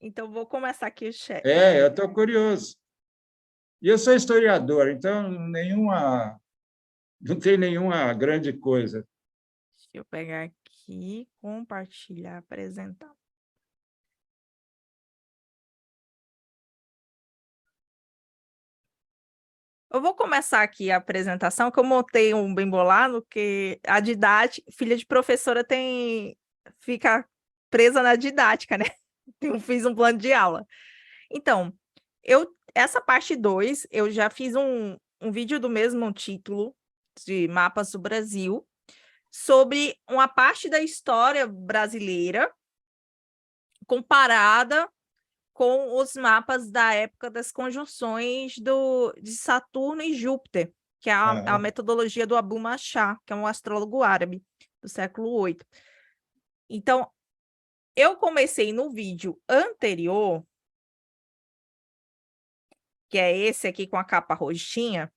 então vou começar aqui o chat. Eu estou curioso. E eu sou historiador, então não tem nenhuma grande coisa. Deixa eu pegar aqui, compartilhar, apresentar. Eu vou começar aqui a apresentação, que eu montei um bem bolado, que a didática, filha de professora fica presa na didática, né? Eu fiz um plano de aula. Então, essa parte 2, eu já fiz um vídeo do mesmo título, de Mapas do Brasil, sobre uma parte da história brasileira comparada com os mapas da época das conjunções de Saturno e Júpiter, que é a metodologia do Abu Mashar, que é um astrólogo árabe do século VIII. Então, eu comecei no vídeo anterior, que é esse aqui com a capa roxinha,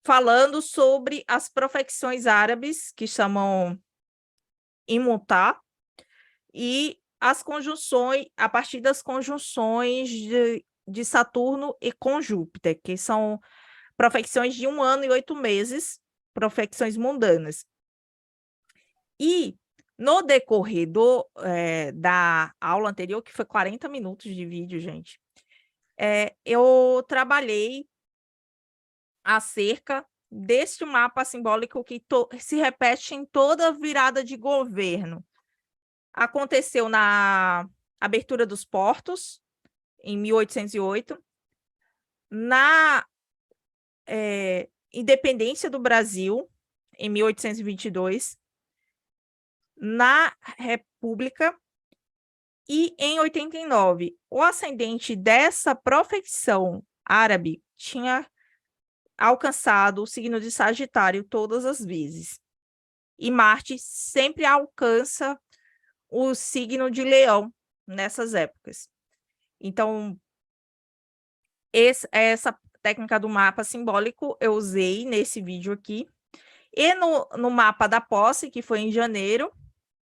falando sobre as profecções árabes, que chamam Imutá, e as conjunções, a partir das conjunções de Saturno e com Júpiter, que são profecções de 1 ano e 8 meses, profecções mundanas. E no decorrer da aula anterior, que foi 40 minutos de vídeo, gente, eu trabalhei acerca deste mapa simbólico que se repete em toda virada de governo. Aconteceu na abertura dos portos, em 1808, na independência do Brasil, em 1822, na República, e em 89. O ascendente dessa profecção árabe tinha alcançado o signo de Sagitário todas as vezes. E Marte sempre alcança o signo de Leão nessas épocas. Então, essa técnica do mapa simbólico eu usei nesse vídeo aqui. E no mapa da posse, que foi em janeiro,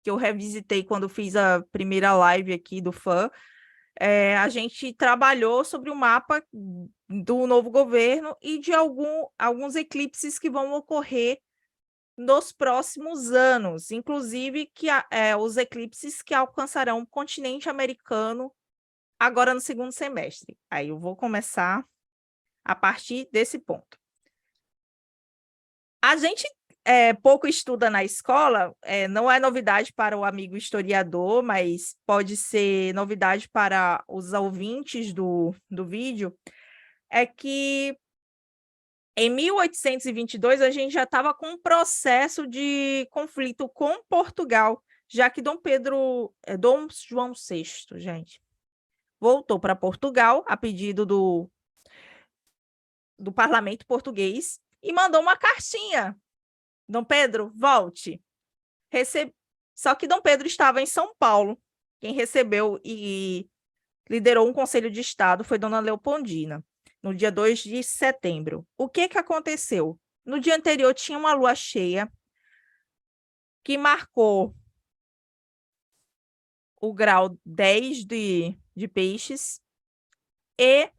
que eu revisitei quando fiz a primeira live aqui do FAM, a gente trabalhou sobre o mapa do novo governo e de alguns eclipses que vão ocorrer nos próximos anos, inclusive os eclipses que alcançarão o continente americano agora no segundo semestre. Aí eu vou começar a partir desse ponto. A gente pouco estuda na escola, não é novidade para o amigo historiador, mas pode ser novidade para os ouvintes do vídeo, é que em 1822, a gente já estava com um processo de conflito com Portugal, já que Dom João VI, gente, voltou para Portugal a pedido do parlamento português e mandou uma cartinha. Dom Pedro, volte. Só que Dom Pedro estava em São Paulo quem recebeu e liderou um Conselho de Estado foi Dona Leopoldina, no dia 2 de setembro. O que aconteceu? No dia anterior tinha uma lua cheia que marcou o grau 10 de peixes e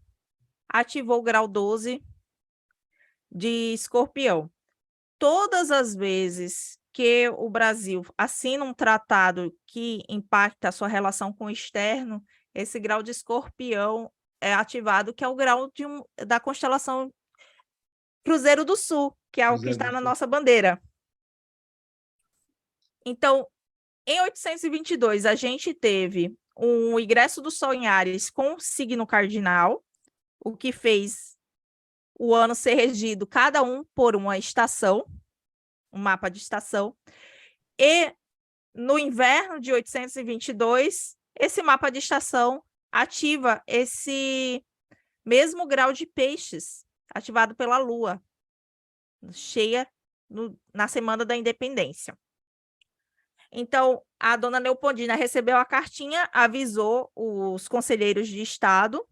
ativou o grau 12 de escorpião. Todas as vezes que o Brasil assina um tratado que impacta a sua relação com o externo, esse grau de escorpião é ativado, que é o grau da constelação Cruzeiro do Sul, que é o que está na nossa bandeira. Então, em 822, a gente teve um ingresso do Sol em Áries com signo cardinal, o que fez o ano ser regido cada um por uma estação, um mapa de estação. E no inverno de 822, esse mapa de estação ativa esse mesmo grau de peixes, ativado pela Lua, cheia na Semana da Independência. Então, a dona Leopoldina recebeu a cartinha, avisou os conselheiros de Estado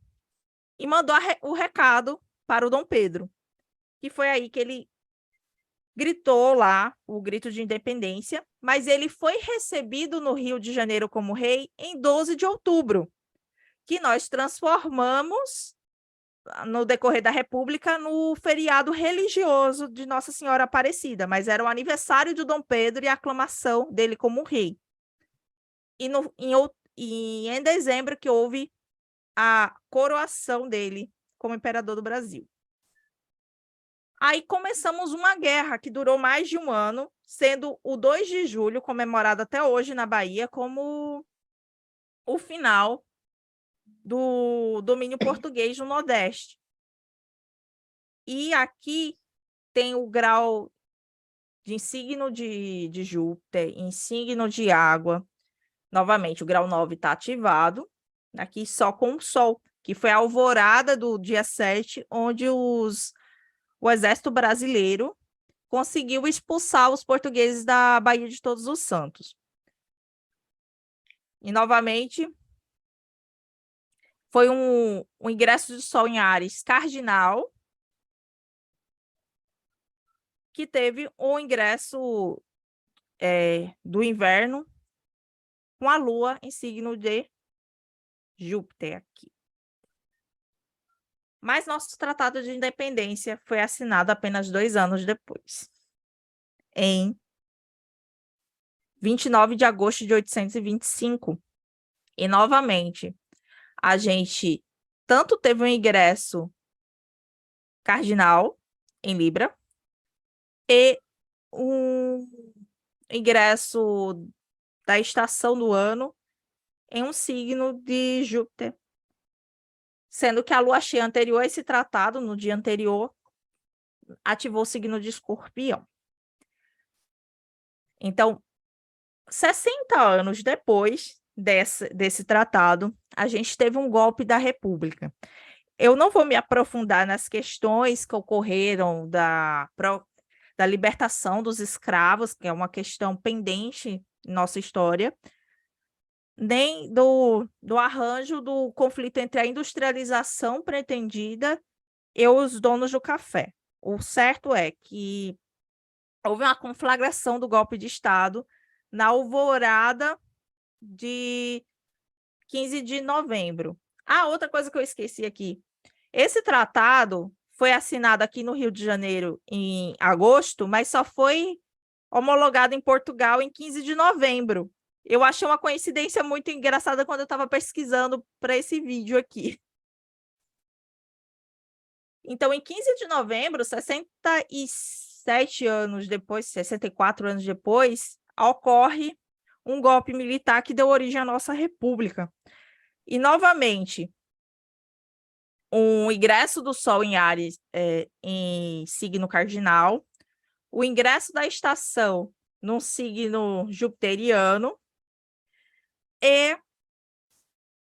e mandou o recado para o Dom Pedro. E foi aí que ele gritou lá o grito de independência, mas ele foi recebido no Rio de Janeiro como rei em 12 de outubro, que nós transformamos, no decorrer da República, no feriado religioso de Nossa Senhora Aparecida, mas era o aniversário de Dom Pedro e a aclamação dele como rei. E em dezembro que houve a coroação dele como imperador do Brasil. Aí começamos uma guerra que durou mais de um ano, sendo o 2 de julho, comemorado até hoje na Bahia, como o final do domínio português no Nordeste. E aqui tem o grau de signo de Júpiter, em signo de água. Novamente, o grau 9 está ativado, aqui só com o Sol, que foi a alvorada do dia 7, onde o exército brasileiro conseguiu expulsar os portugueses da Baía de Todos os Santos. E, novamente, foi um ingresso de Sol em Áries cardinal, que teve um ingresso do inverno com a Lua em signo de Júpiter aqui. Mas nosso Tratado de Independência foi assinado apenas 2 anos depois, em 29 de agosto de 825. E, novamente, a gente tanto teve um ingresso cardinal em Libra e um ingresso da estação do ano em um signo de Júpiter, sendo que a lua cheia anterior a esse tratado, no dia anterior, ativou o signo de Escorpião. Então, 60 anos depois desse tratado, a gente teve um golpe da República. Eu não vou me aprofundar nas questões que ocorreram da libertação dos escravos, que é uma questão pendente em nossa história, nem do arranjo do conflito entre a industrialização pretendida e os donos do café. O certo é que houve uma conflagração do golpe de Estado na alvorada de 15 de novembro. Outra coisa que eu esqueci aqui. Esse tratado foi assinado aqui no Rio de Janeiro em agosto, mas só foi homologado em Portugal em 15 de novembro. Eu achei uma coincidência muito engraçada quando eu estava pesquisando para esse vídeo aqui. Então, em 15 de novembro, 67 anos depois, 64 anos depois, ocorre um golpe militar que deu origem à nossa República. E, novamente, um ingresso do Sol em Áries em signo cardinal, o ingresso da estação num signo jupiteriano e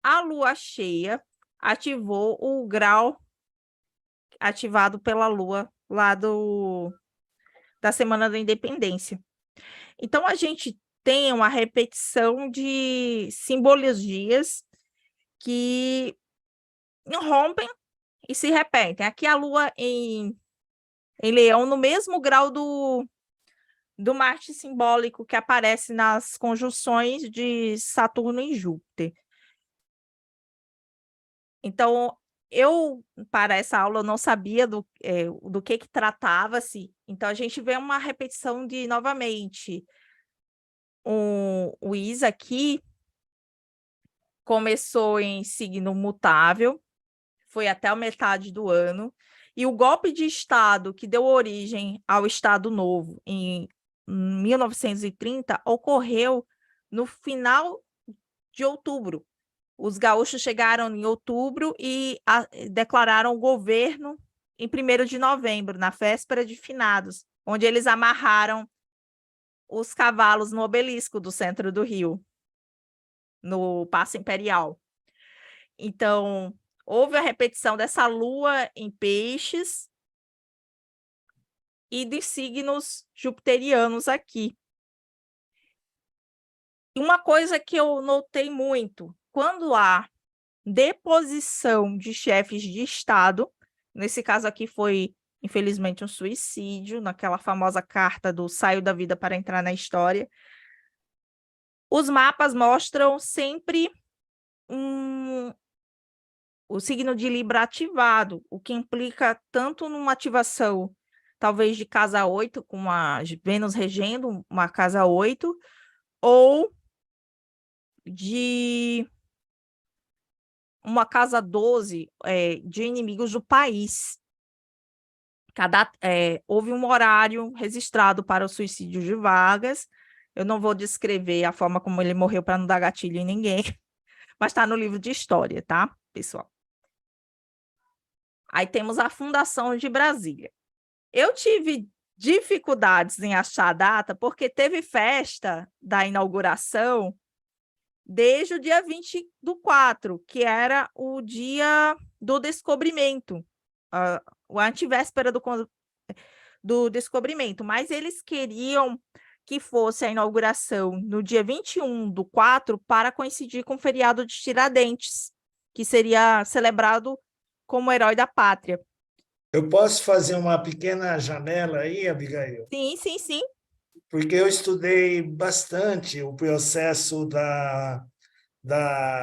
a lua cheia ativou o grau ativado pela lua lá da Semana da Independência. Então, a gente tem uma repetição de simbologias que rompem e se repetem. Aqui a Lua em Leão, no mesmo grau do Marte simbólico que aparece nas conjunções de Saturno e Júpiter. Então, para essa aula, eu não sabia do que tratava-se. Então, a gente vê uma repetição de, novamente, o Isa aqui começou em signo mutável, foi até a metade do ano, e o golpe de Estado que deu origem ao Estado Novo em 1930 ocorreu no final de outubro. Os gaúchos chegaram em outubro e declararam o governo em 1º de novembro, na véspera de finados, onde eles amarraram os cavalos no obelisco do centro do Rio, no Paço Imperial. Então, houve a repetição dessa lua em peixes e de signos jupiterianos aqui. Uma coisa que eu notei muito, quando há deposição de chefes de Estado, nesse caso aqui foi, infelizmente, um suicídio, naquela famosa carta do Saio da Vida para Entrar na História, os mapas mostram sempre o signo de Libra ativado, o que implica tanto numa ativação, talvez de casa 8, com a Vênus regendo uma casa 8, ou de uma casa 12 de inimigos do país. Houve um horário registrado para o suicídio de Vargas. Eu não vou descrever a forma como ele morreu para não dar gatilho em ninguém, mas está no livro de história, tá, pessoal? Aí temos a fundação de Brasília. Eu tive dificuldades em achar a data, porque teve festa da inauguração desde o dia 20/4, que era o dia do descobrimento, a antivéspera do descobrimento, mas eles queriam que fosse a inauguração no dia 21/4 para coincidir com o feriado de Tiradentes, que seria celebrado como herói da pátria. Eu posso fazer uma pequena janela aí, Abigail? Sim, sim, sim. Porque eu estudei bastante o processo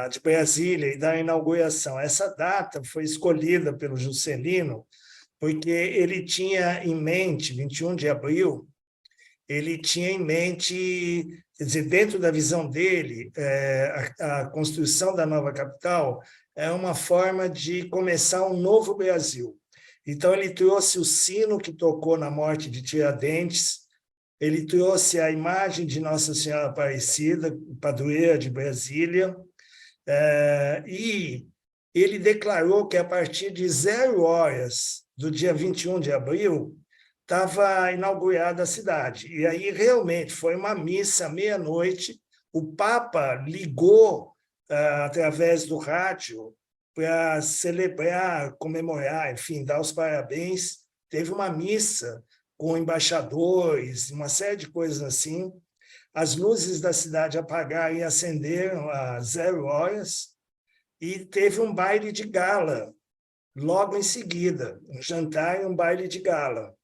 de Brasília e da inauguração. Essa data foi escolhida pelo Juscelino porque ele tinha em mente, 21 de abril, ele tinha em mente, quer dizer, dentro da visão dele, a construção da nova capital é uma forma de começar um novo Brasil. Então, ele trouxe o sino que tocou na morte de Tiradentes, ele trouxe a imagem de Nossa Senhora Aparecida, padroeira de Brasília, e ele declarou que, a partir de 0h do dia 21 de abril, estava inaugurada a cidade. E aí, realmente, foi uma missa à meia-noite, o Papa ligou através do rádio para celebrar, comemorar, enfim, dar os parabéns. Teve uma missa com embaixadores, uma série de coisas assim. As luzes da cidade apagaram e acenderam às 0h, e teve um baile de gala logo em seguida, um jantar e um baile de gala.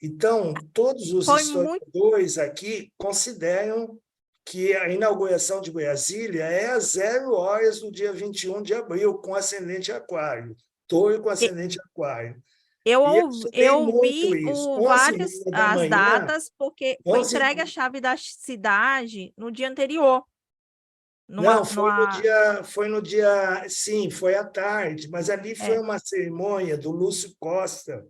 Então, todos os historiadores aqui consideram que a inauguração de Brasília é às 0h do dia 21 de abril, com ascendente aquário, touro com ascendente aquário. Eu vi as manhã, datas, porque foi entregue a chave da cidade no dia anterior. Foi no dia, sim, foi à tarde, mas ali foi uma cerimônia do Lúcio Costa,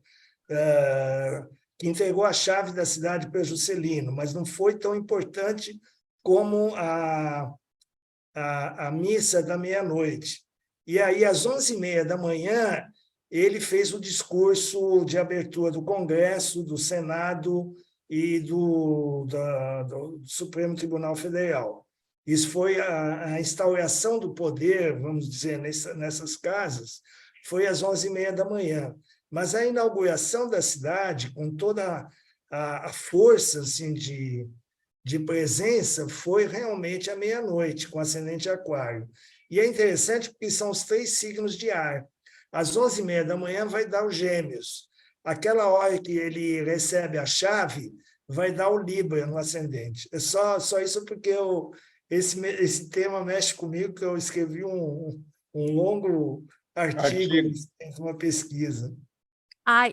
que entregou a chave da cidade para Juscelino, mas não foi tão importante como a missa da meia-noite. E aí, às 11h30 da manhã, ele fez o discurso de abertura do Congresso, do Senado e do Supremo Tribunal Federal. Isso foi a instauração do poder, vamos dizer, nessas casas, foi às 11h30 da manhã. Mas a inauguração da cidade, com toda a força assim, de presença foi realmente à meia-noite, com ascendente aquário. E é interessante porque são os 3 signos de ar. Às 11h30 da manhã vai dar os Gêmeos. Aquela hora que ele recebe a chave, vai dar o Libra no ascendente. É só isso porque esse tema mexe comigo, que eu escrevi um longo artigo, Artigo. uma pesquisa.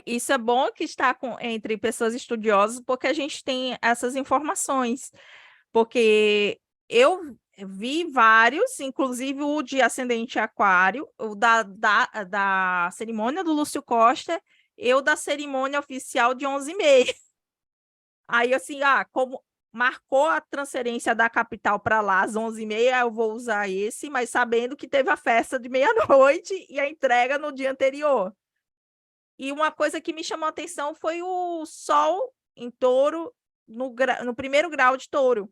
Isso é bom que está entre pessoas estudiosas, porque a gente tem essas informações. Porque eu vi vários, inclusive o de ascendente aquário, o da cerimônia do Lúcio Costa, eu da cerimônia oficial de 11h30. Aí, assim, como marcou a transferência da capital para lá às 11h30, eu vou usar esse, mas sabendo que teve a festa de meia-noite e a entrega no dia anterior. E uma coisa que me chamou a atenção foi o Sol em Touro, no primeiro grau de Touro.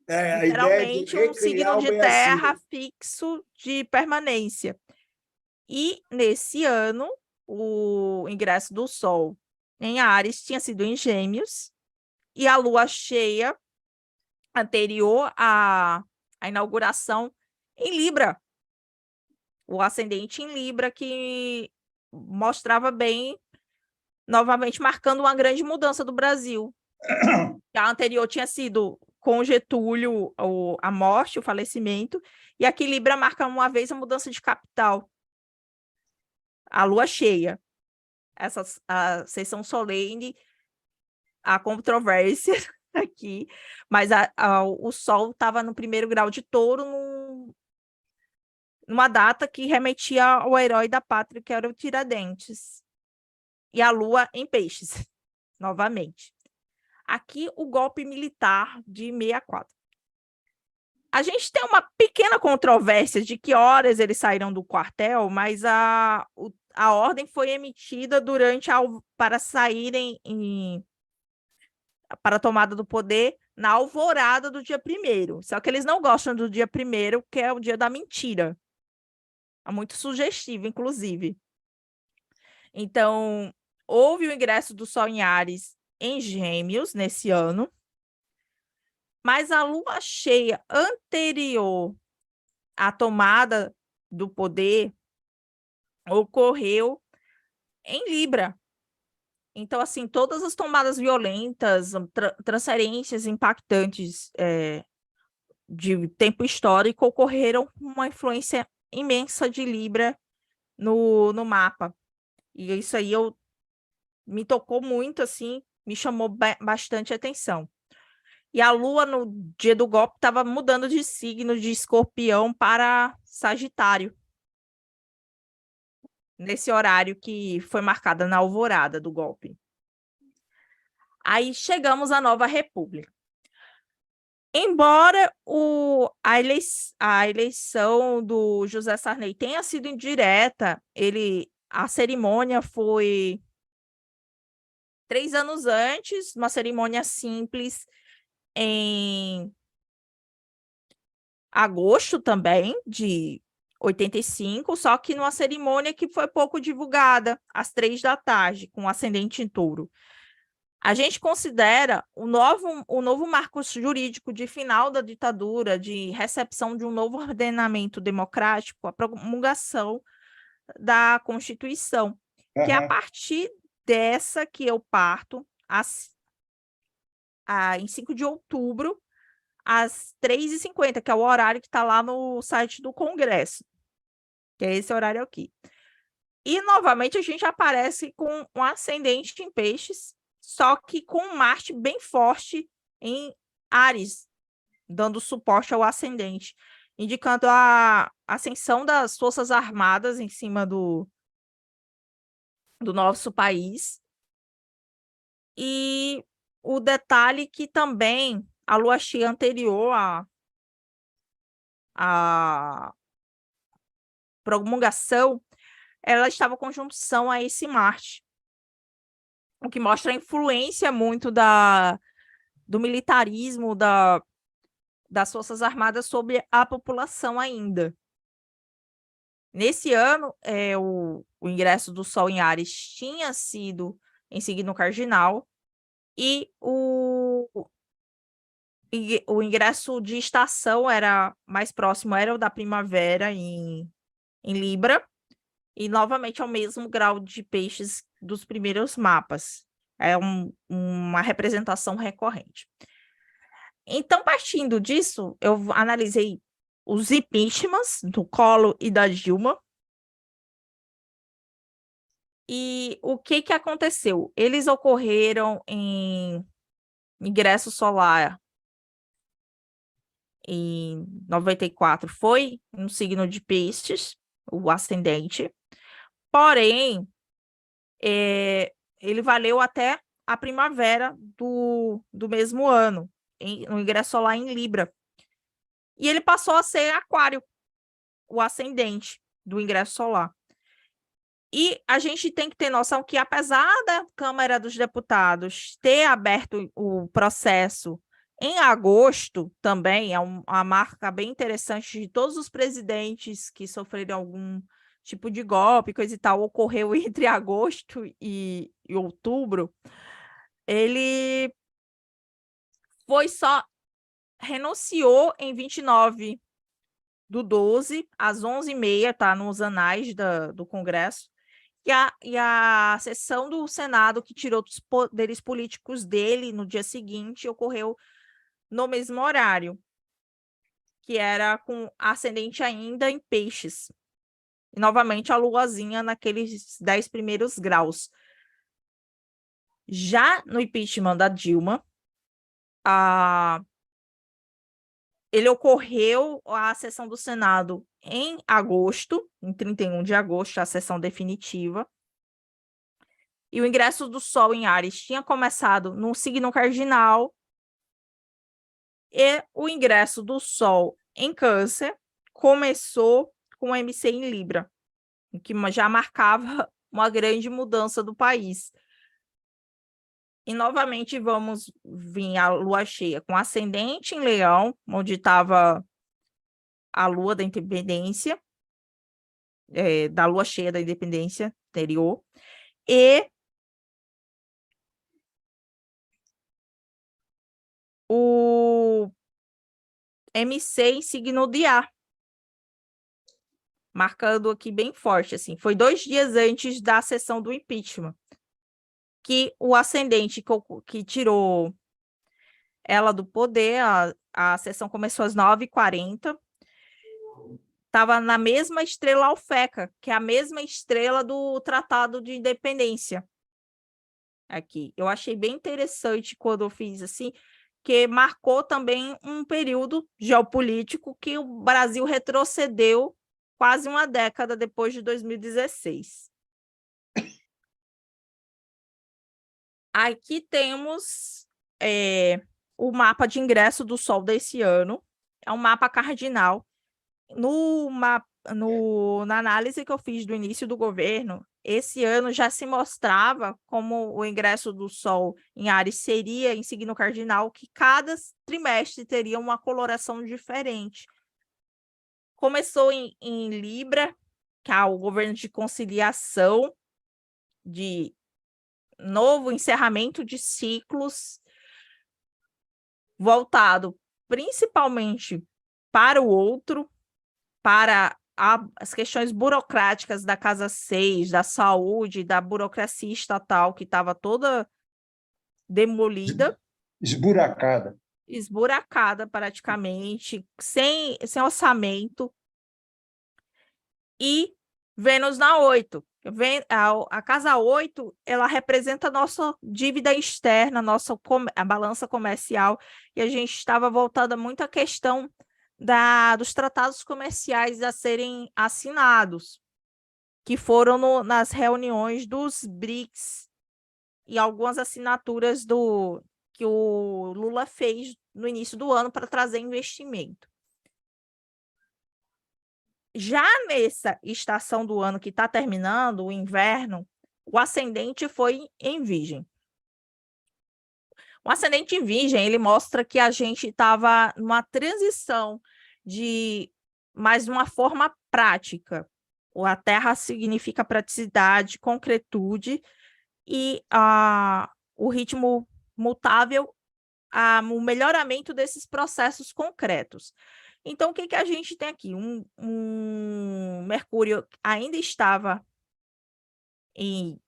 A ideia de Literalmente um signo recriar o de terra Brasil. fixo de permanência. E nesse ano, o ingresso do Sol em Áries tinha sido em Gêmeos, e a lua cheia anterior à inauguração em Libra, o ascendente em Libra, que mostrava bem, novamente marcando uma grande mudança do Brasil. A anterior tinha sido com Getúlio, a morte, o falecimento, e aqui Libra marca uma vez a mudança de capital, a lua cheia, a sessão solene, a controvérsia aqui, mas o Sol estava no primeiro grau de Touro, numa data que remetia ao herói da pátria, que era o Tiradentes, e a Lua em Peixes, novamente. Aqui o golpe militar de 64. A gente tem uma pequena controvérsia de que horas eles saíram do quartel, mas a ordem foi emitida para saírem para a tomada do poder na alvorada do dia 1º. Só que eles não gostam do dia 1º, que é o dia da mentira. É muito sugestivo, inclusive. Então, houve o ingresso do Sol em Áries em Gêmeos nesse ano, mas a lua cheia anterior à tomada do poder ocorreu em Libra. Então, assim, todas as tomadas violentas, transferências impactantes de tempo histórico ocorreram com uma influência imensa de Libra no mapa. E isso aí me tocou muito, assim, me chamou bastante atenção. E a Lua, no dia do golpe, estava mudando de signo de Escorpião para Sagitário, nesse horário que foi marcada na alvorada do golpe. Aí chegamos à Nova República. Embora a eleição do José Sarney tenha sido indireta, a cerimônia foi 3 anos antes, uma cerimônia simples, em agosto também, de 85, só que numa cerimônia que foi pouco divulgada, às 3 da tarde, com ascendente em Touro. A gente considera o novo marco jurídico de final da ditadura, de recepção de um novo ordenamento democrático, a promulgação da Constituição, que é a partir dessa que eu parto, em 5 de outubro, às 3h50, que é o horário que está lá no site do Congresso, que é esse horário aqui. E, novamente, a gente aparece com um ascendente em Peixes, só que com um Marte bem forte em Áries, dando suporte ao ascendente, indicando a ascensão das Forças Armadas em cima do nosso país. E o detalhe que também a lua cheia anterior à promulgação, ela estava em conjunção a esse Marte, o que mostra a influência muito do militarismo das Forças Armadas sobre a população ainda. Nesse ano, o ingresso do Sol em Áries tinha sido em signo cardinal, e o ingresso de estação era mais próximo, era o da primavera em Libra, e novamente é o mesmo grau de peixes dos primeiros mapas. É uma representação recorrente. Então, partindo disso, eu analisei os impeachments do Collor e da Dilma. E o que aconteceu? Eles ocorreram em ingresso solar em 94, foi um signo de peixes, o ascendente. Porém, ele valeu até a primavera do mesmo ano, no ingresso solar em Libra. E ele passou a ser aquário, o ascendente do ingresso solar. E a gente tem que ter noção que, apesar da Câmara dos Deputados ter aberto o processo em agosto, também é uma marca bem interessante de todos os presidentes que sofreram algum tipo de golpe, coisa e tal, ocorreu entre agosto e outubro, ele renunciou em 29/12, às 11h30, tá nos anais do Congresso, e a sessão do Senado, que tirou os poderes políticos dele no dia seguinte, ocorreu no mesmo horário, que era com ascendente ainda em peixes. E, novamente, a luazinha naqueles 10 primeiros graus. Já no impeachment da Dilma, ele ocorreu a sessão do Senado em agosto, em 31 de agosto, a sessão definitiva. E o ingresso do Sol em Áries tinha começado no signo cardinal, e o ingresso do Sol em Câncer começou com o MC em Libra, o que já marcava uma grande mudança do país. E, novamente, vamos vir a lua cheia com ascendente em Leão, onde estava a lua da independência, da lua cheia da independência anterior, e o MC em signo de ar, marcando aqui bem forte, assim. Foi 2 dias antes da sessão do impeachment, que o ascendente que tirou ela do poder, a sessão começou às 9h40, estava na mesma estrela Alfeca, que é a mesma estrela do Tratado de Independência. Aqui. Eu achei bem interessante quando eu fiz assim, que marcou também um período geopolítico que o Brasil retrocedeu quase uma década depois de 2016. Aqui temos o mapa de ingresso do Sol desse ano. É um mapa cardinal. Na análise que eu fiz do início do governo, esse ano já se mostrava como o ingresso do Sol em Áries seria em signo cardinal, que cada trimestre teria uma coloração diferente. Começou em Libra, que é o governo de conciliação, de novo encerramento de ciclos, voltado principalmente para o outro, para as questões burocráticas da Casa 6, da saúde, da burocracia estatal, que estava toda demolida. Esburacada praticamente, sem orçamento. E Vênus na 8. A casa 8, ela representa a nossa dívida externa, a balança comercial, e a gente estava voltando muito à questão dos tratados comerciais a serem assinados, que foram nas reuniões dos BRICS e algumas assinaturas que o Lula fez no início do ano para trazer investimento. Já nessa estação do ano que está terminando, o inverno, o ascendente foi em Virgem. O ascendente em Virgem, ele mostra que a gente estava numa transição mas de uma forma prática. A terra significa praticidade, concretude, e o ritmo mutável o melhoramento desses processos concretos. Então, o que a gente tem aqui? Mercúrio ainda estava em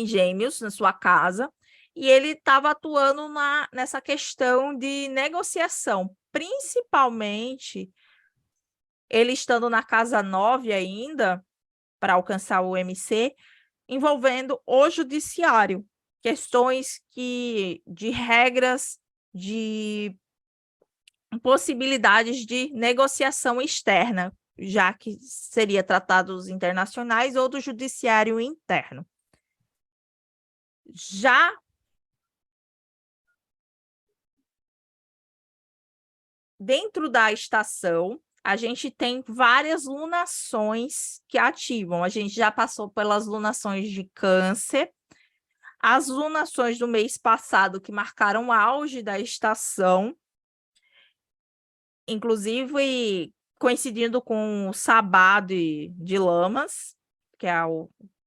Gêmeos, na sua casa, e ele estava atuando nessa questão de negociação, principalmente ele estando na casa 9 ainda, para alcançar o MC, envolvendo o judiciário, questões de regras, de possibilidades de negociação externa, já que seria tratados internacionais ou do judiciário interno. Já dentro da estação, a gente tem várias lunações que ativam. A gente já passou pelas lunações de Câncer, as lunações do mês passado, que marcaram o auge da estação, inclusive coincidindo com o Sabá de Lamas, que é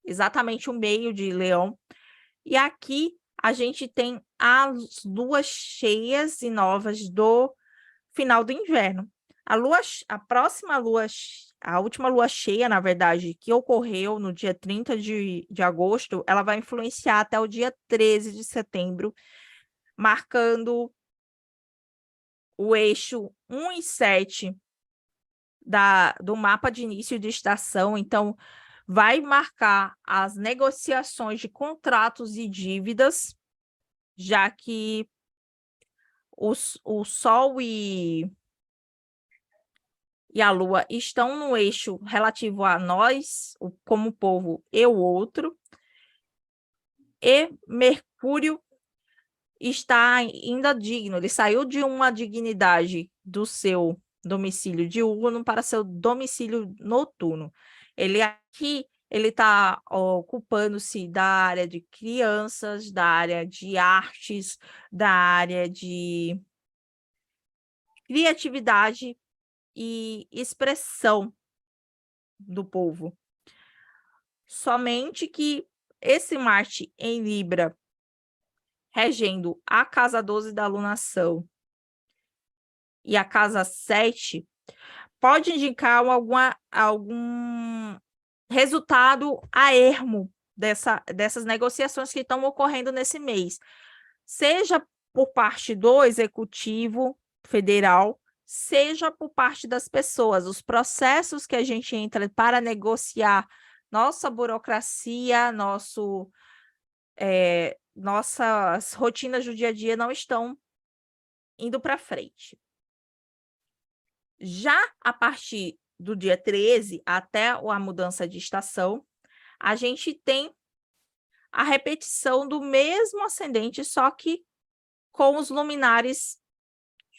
exatamente o meio de Leão. E aqui a gente tem as luas cheias e novas do final do inverno. A última lua cheia, na verdade, que ocorreu no dia 30 de agosto, ela vai influenciar até o dia 13 de setembro, marcando o eixo 1 e 7 do mapa de início de estação. Então, vai marcar as negociações de contratos e dívidas, já que o Sol e a Lua estão no eixo relativo a nós, como povo e o outro, e Mercúrio está ainda digno, ele saiu de uma dignidade do seu domicílio diurno para seu domicílio noturno. Ele está ocupando-se da área de crianças, da área de artes, da área de criatividade e expressão do povo. Somente que esse Marte em Libra, regendo a casa 12 da alunação e a casa 7, pode indicar algum resultado a ermo dessas negociações que estão ocorrendo nesse mês, seja por parte do Executivo Federal, seja por parte das pessoas, os processos que a gente entra para negociar nossa burocracia, nossas rotinas do dia a dia não estão indo para frente. Já a partir do dia 13 até a mudança de estação, a gente tem a repetição do mesmo ascendente, só que com os luminares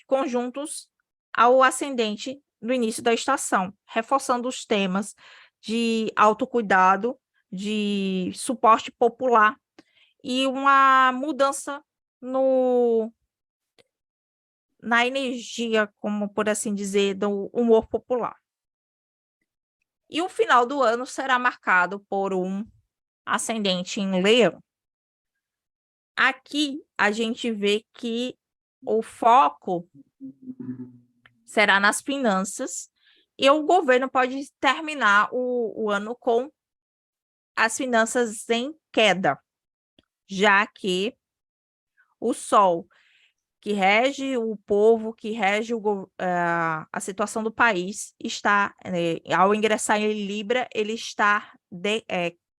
conjuntos ao ascendente no início da estação, reforçando os temas de autocuidado, de suporte popular e uma mudança na energia, como por assim dizer, do humor popular. E o final do ano será marcado por um ascendente em Leão. Aqui a gente vê que o foco será nas finanças e o governo pode terminar o ano com as finanças em queda, já que o Sol, que rege o povo, que rege a situação do país, está, ao ingressar em Libra, ele está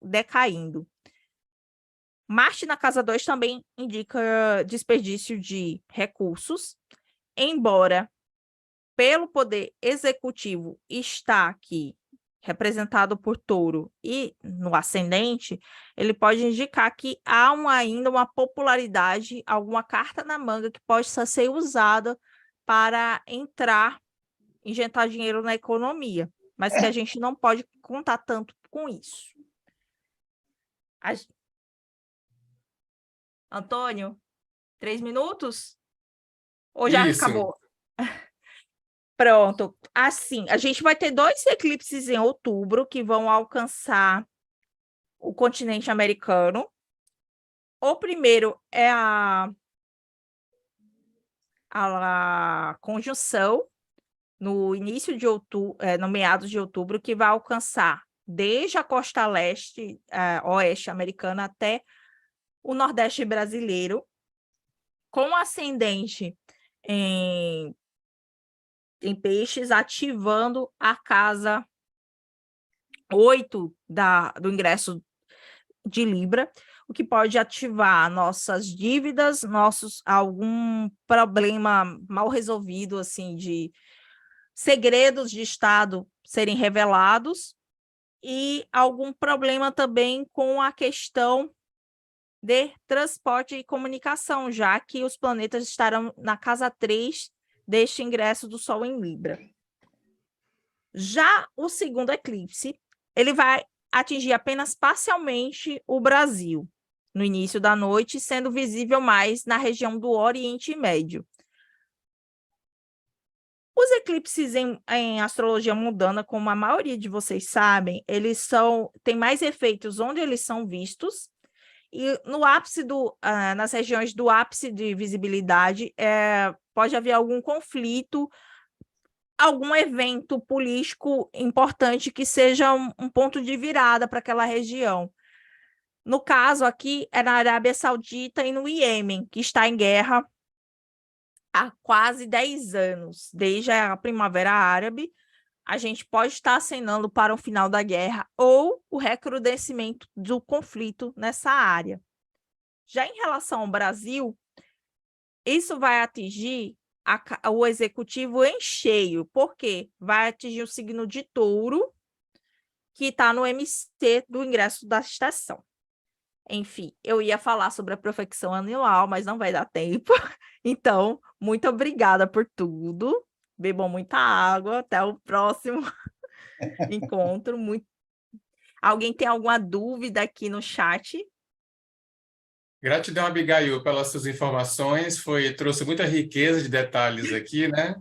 decaindo. Marte na casa 2 também indica desperdício de recursos, embora pelo poder executivo está aqui representado por Touro e no ascendente, ele pode indicar que há ainda uma popularidade, alguma carta na manga que possa ser usada para injetar dinheiro na economia, mas que a gente não pode contar tanto com isso. Antônio, 3 minutos? Ou já Isso. acabou? Pronto. Assim, a gente vai ter 2 eclipses em outubro que vão alcançar o continente americano. O primeiro é a conjunção no início de outubro, no meados de outubro, que vai alcançar desde a costa leste, oeste americana até o nordeste brasileiro, com ascendente em peixes, ativando a casa 8 do ingresso de Libra, o que pode ativar nossas dívidas, algum problema mal resolvido, assim, de segredos de Estado serem revelados, e algum problema também com a questão de transporte e comunicação, já que os planetas estarão na casa 3 deste ingresso do Sol em Libra. Já o segundo eclipse, ele vai atingir apenas parcialmente o Brasil, no início da noite, sendo visível mais na região do Oriente Médio. Os eclipses em astrologia mundana, como a maioria de vocês sabem, eles têm mais efeitos onde eles são vistos, e no ápice nas regiões do ápice de visibilidade, pode haver algum conflito, algum evento político importante que seja um ponto de virada para aquela região. No caso aqui, é na Arábia Saudita e no Iêmen, que está em guerra há quase 10 anos. Desde a Primavera Árabe, a gente pode estar acenando para o final da guerra ou o recrudescimento do conflito nessa área. Já em relação ao Brasil, isso vai atingir o executivo em cheio, porque vai atingir o signo de Touro, que está no MC do ingresso da estação. Enfim, eu ia falar sobre a profecção anual, mas não vai dar tempo. Então, muito obrigada por tudo. Bebam muita água. Até o próximo encontro. Alguém tem alguma dúvida aqui no chat? Gratidão, Abigail, pelas suas informações. Trouxe muita riqueza de detalhes aqui, né?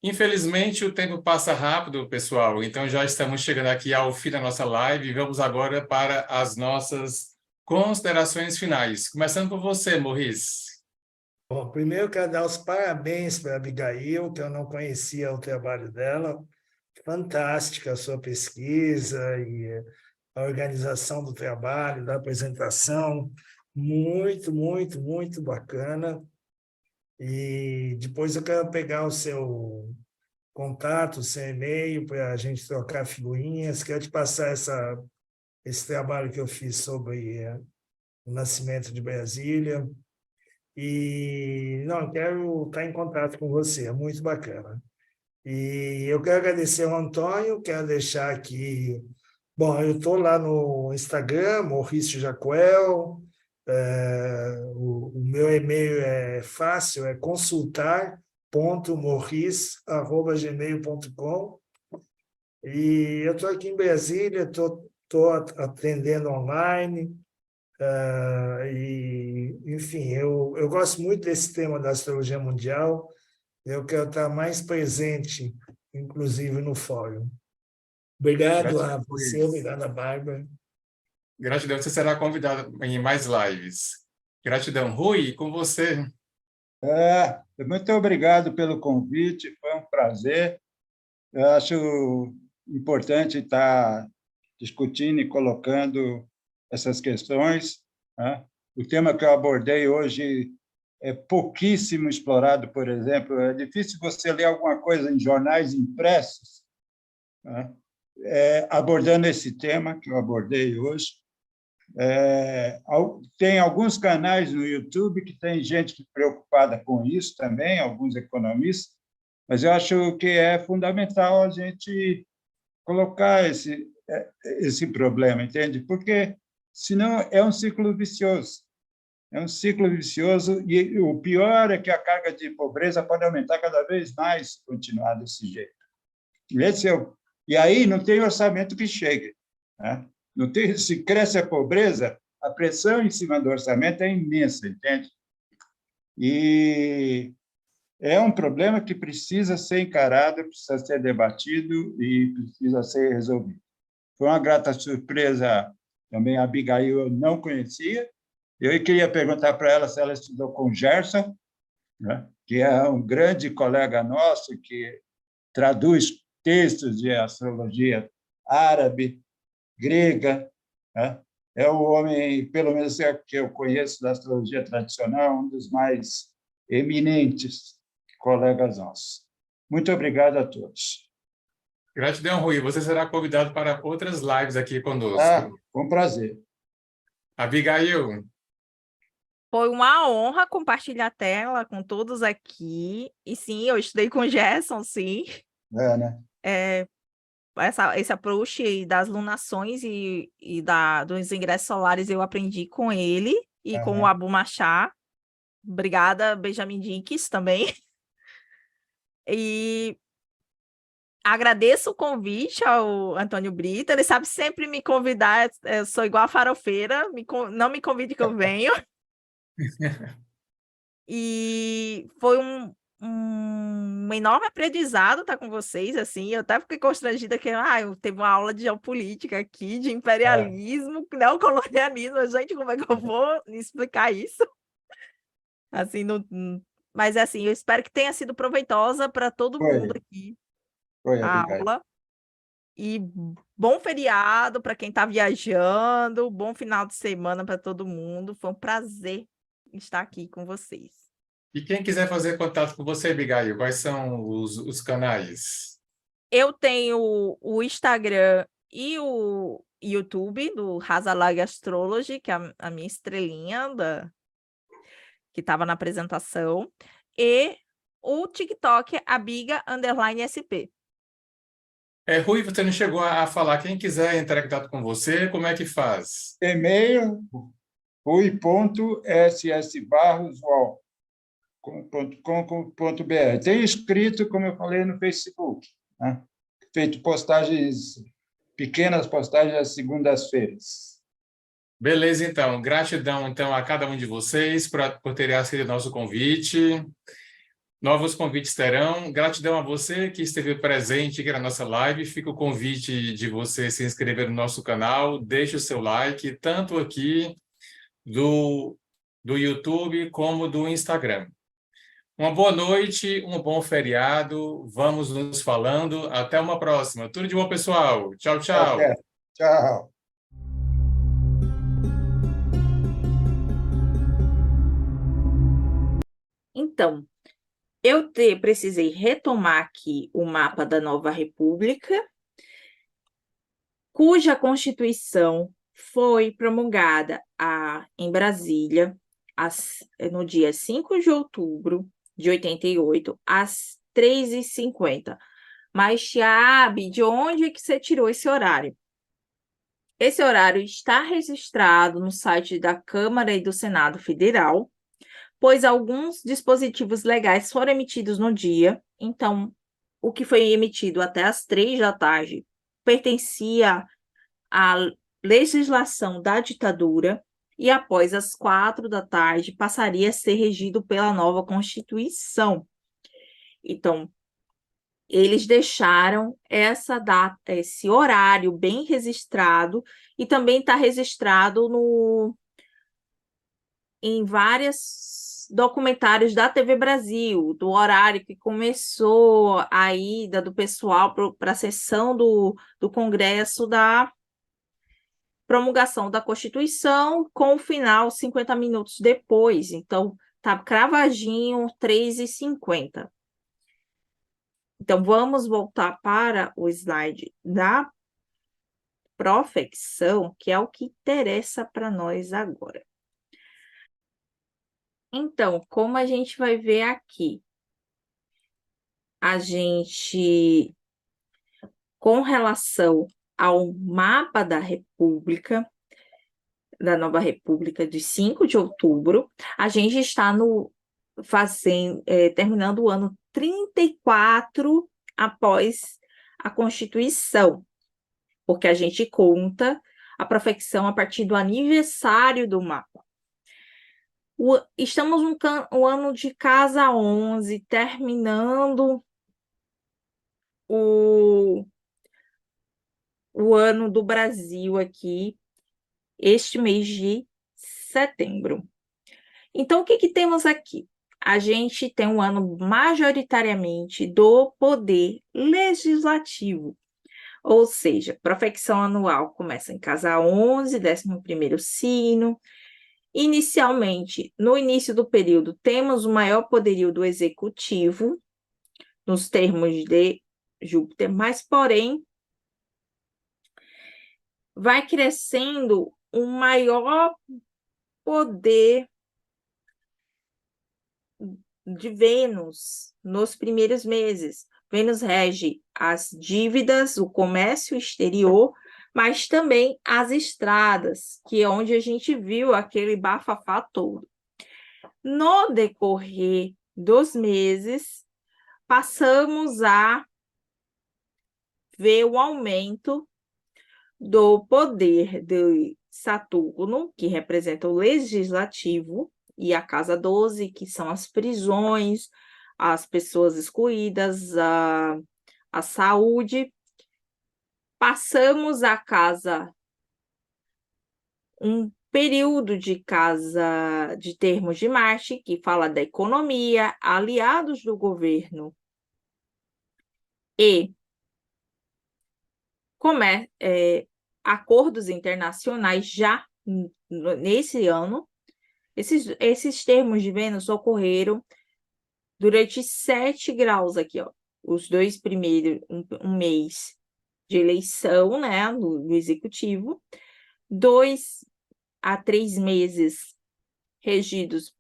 Infelizmente, o tempo passa rápido, pessoal. Então, já estamos chegando aqui ao fim da nossa live. Vamos agora para as nossas considerações finais. Começando por você, Maurice. Bom, primeiro eu quero dar os parabéns para a Abigail, que eu não conhecia o trabalho dela. Fantástica a sua pesquisa e a organização do trabalho, da apresentação. Muito, muito, muito bacana. E depois eu quero pegar o seu contato, o seu e-mail, para a gente trocar figurinhas. Quero te passar esse trabalho que eu fiz sobre o nascimento de Brasília. E não, quero estar em contato com você, é muito bacana. E eu quero agradecer ao Antônio, quero deixar aqui... Bom, eu estou lá no Instagram, Maurício Jacoel, o meu e-mail é fácil, é consultar.maurice@gmail.com. E eu estou aqui em Brasília, estou atendendo online, enfim, eu gosto muito desse tema da astrologia mundial, eu quero estar mais presente, inclusive, no fórum. Obrigado a você, obrigado a Bárbara. Gratidão, você será convidado em mais lives. Gratidão. Rui, com você. Muito obrigado pelo convite, foi um prazer. Eu acho importante estar discutindo e colocando essas questões, né? O tema que eu abordei hoje é pouquíssimo explorado, por exemplo. É difícil você ler alguma coisa em jornais impressos, né? Abordando esse tema que eu abordei hoje. Tem alguns canais no YouTube que tem gente preocupada com isso também, alguns economistas, mas eu acho que é fundamental a gente colocar esse problema, entende? Porque, senão, é um ciclo vicioso. É um ciclo vicioso e o pior é que a carga de pobreza pode aumentar cada vez mais se continuar desse jeito. E aí não tem orçamento que chegue, né? Não tem, se cresce a pobreza, a pressão em cima do orçamento é imensa, entende? E é um problema que precisa ser encarado, precisa ser debatido e precisa ser resolvido. Foi uma grata surpresa também, a Abigail eu não conhecia, Eu queria perguntar para ela se ela estudou com o Gerson, né, que é um grande colega nosso que traduz textos de astrologia árabe, grega, né? É o homem, pelo menos é que eu conheço da astrologia tradicional, um dos mais eminentes colegas nossos. Muito obrigado a todos. Gratidão, Rui. Você será convidado para outras lives aqui Ah, conosco. foi um prazer. Abigail, Foi uma honra compartilhar a tela com todos aqui. E sim, eu estudei com o Gerson, sim. É, né? Esse approach das lunações dos ingressos solares eu aprendi com ele e com o Aham. Abu Machá. Obrigada, Benjamin Dix, também. E agradeço o convite ao Antônio Brito. Ele sabe sempre me convidar. Eu sou igual a farofeira, não me convide que eu venho. E foi um enorme aprendizado estar com vocês, assim. Eu até fiquei constrangida que eu teve uma aula de geopolítica aqui, de É, imperialismo, neocolonialismo. Gente, como é que eu vou explicar isso? Assim, mas assim, eu espero que tenha sido proveitosa para todo mundo foi, aqui foi, a Abigail. aula. E bom feriado para quem está viajando, bom final de semana para todo mundo. Foi um prazer estar aqui com vocês. e quem quiser fazer contato com você, Abigail, quais são os canais? Eu tenho o Instagram e o YouTube do Rasalag Astrology, que é a minha estrelinha que estava na apresentação, e o TikTok Abiga_SP. Rui, você não chegou a falar. Quem quiser entrar em contato com você, como é que faz? E-mail, rui.ssbarros.com.br. Tem escrito, como eu falei, no Facebook, né? Feito postagens, pequenas postagens às segundas-feiras. Beleza, então. Gratidão, então, a cada um de vocês por terem aceito o nosso convite. Novos convites terão. Gratidão a você que esteve presente aqui na nossa live. Fica o convite de você se inscrever no nosso canal. Deixe o seu like, tanto aqui do, do YouTube como do Instagram. Uma boa noite, um bom feriado. Vamos nos falando. Até uma próxima. Tudo de bom, pessoal. Tchau, Até. tchau. Tchau. Então, precisei retomar aqui o mapa da Nova República, cuja Constituição foi promulgada em Brasília no dia 5 de outubro de 88, às 3h50. Mas, Tiabe, de onde é que você tirou esse horário? Esse horário está registrado no site da Câmara e do Senado Federal, pois alguns dispositivos legais foram emitidos no dia. Então, o que foi emitido até às 3 da tarde pertencia à legislação da ditadura e após as 4 da tarde passaria a ser regido pela nova Constituição. Então, eles deixaram essa data, esse horário bem registrado e também está registrado em vários documentários da TV Brasil, do horário que começou a ida do pessoal para a sessão do Congresso da promulgação da Constituição, com o final 50 minutos depois. Então, tá cravadinho, 3h50. Então, vamos voltar para o slide da profecção, que é o que interessa para nós agora. Então, como a gente vai ver aqui, a gente, com relação ao mapa da República, da Nova República de 5 de outubro, a gente está terminando o ano 34 após a Constituição, porque a gente conta a profecção a partir do aniversário do mapa. Estamos no ano de casa 11, terminando o ano do Brasil aqui, este mês de setembro. Então, o que temos aqui? A gente tem um ano majoritariamente do poder legislativo, ou seja, profecção anual começa em casa 11, 11º signo. Inicialmente, no início do período, temos o maior poderio do executivo, nos termos de Júpiter, mas, porém, vai crescendo um maior poder de Vênus nos primeiros meses. Vênus rege as dívidas, o comércio exterior, mas também as estradas, que é onde a gente viu aquele bafafá todo. No decorrer dos meses, passamos a ver o aumento do poder de Saturno, que representa o legislativo, e a casa 12, que são as prisões, as pessoas excluídas, a saúde. Passamos a casa, um período de casa de termos de Marte, que fala da economia, aliados do governo e acordos internacionais já nesse ano. Esses termos de Vênus ocorreram durante 7 graus aqui, ó. Os 2 primeiros, um mês de eleição, né, do executivo, 2 a 3 meses regidos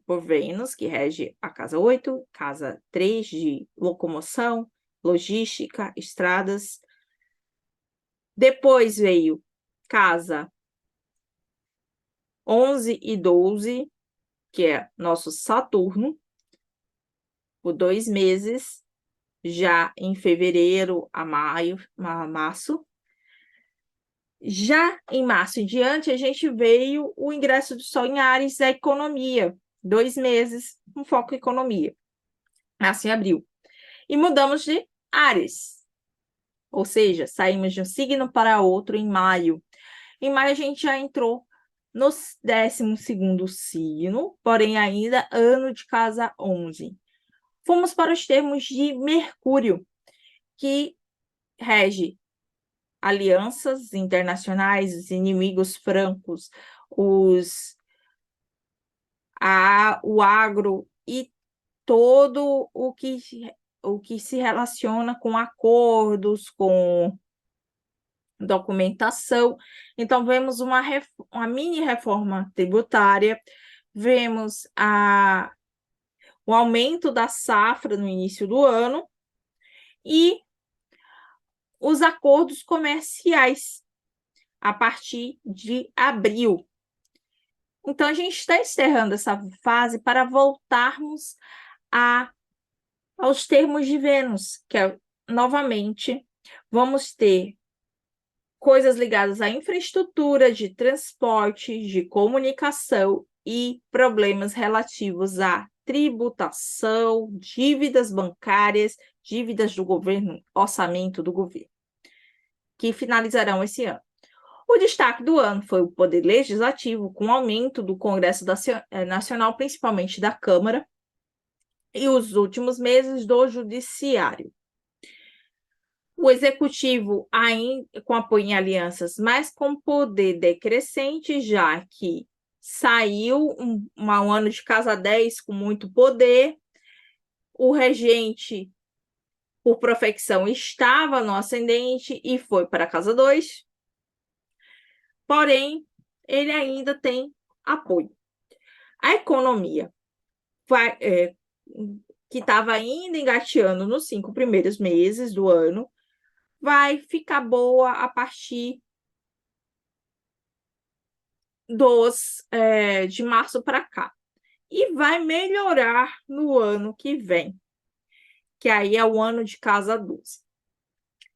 por Vênus, que rege a casa 8, casa 3 de locomoção, logística, estradas. Depois veio casa 11 e 12, que é nosso Saturno, por 2 meses, já em fevereiro a março. Já em março em diante, a gente veio o ingresso do Sol em Áries, a economia, 2 meses, um foco em economia. Assim, abril. E mudamos de Áries, ou seja, saímos de um signo para outro em maio. Em maio, a gente já entrou no 12º signo, porém ainda ano de casa 11. Fomos para os termos de Mercúrio, que rege alianças internacionais, os inimigos francos, o agro e todo o que se relaciona com acordos, com documentação. Então, vemos uma mini reforma tributária, vemos o aumento da safra no início do ano e os acordos comerciais a partir de abril. Então, a gente está encerrando essa fase para voltarmos aos termos de Vênus, que novamente vamos ter coisas ligadas à infraestrutura de transporte, de comunicação e problemas relativos à tributação, dívidas bancárias, dívidas do governo, orçamento do governo, que finalizarão esse ano. O destaque do ano foi o poder legislativo, com aumento do Congresso Nacional, principalmente da Câmara, e os últimos meses do Judiciário. O Executivo ainda com apoio em alianças, mas com poder decrescente, já que saiu um ano de casa 10 com muito poder, o regente, por profecção, estava no ascendente e foi para a casa 2, porém, ele ainda tem apoio. A economia, que estava ainda engateando nos 5 primeiros meses do ano, vai ficar boa a partir de março para cá. E vai melhorar no ano que vem, que aí é o ano de casa 12.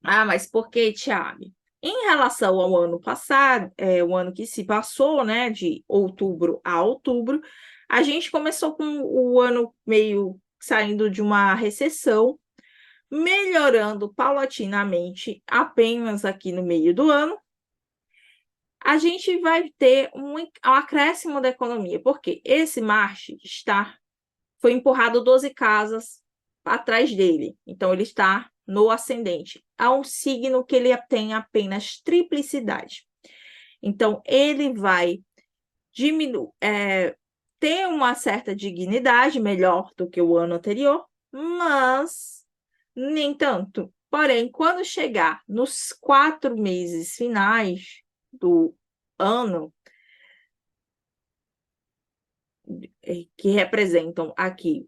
Ah, mas por que, Thiago? Em relação ao ano passado, o ano que se passou, né, de outubro a outubro, a gente começou com o ano meio saindo de uma recessão, melhorando paulatinamente apenas aqui no meio do ano, a gente vai ter um acréscimo da economia, porque esse Marte foi empurrado 12 casas atrás dele, então ele está no ascendente. Há um signo que ele tem apenas triplicidade. Então, ele vai ter uma certa dignidade, melhor do que o ano anterior, mas nem tanto. Porém, quando chegar nos 4 meses finais do ano, que representam aqui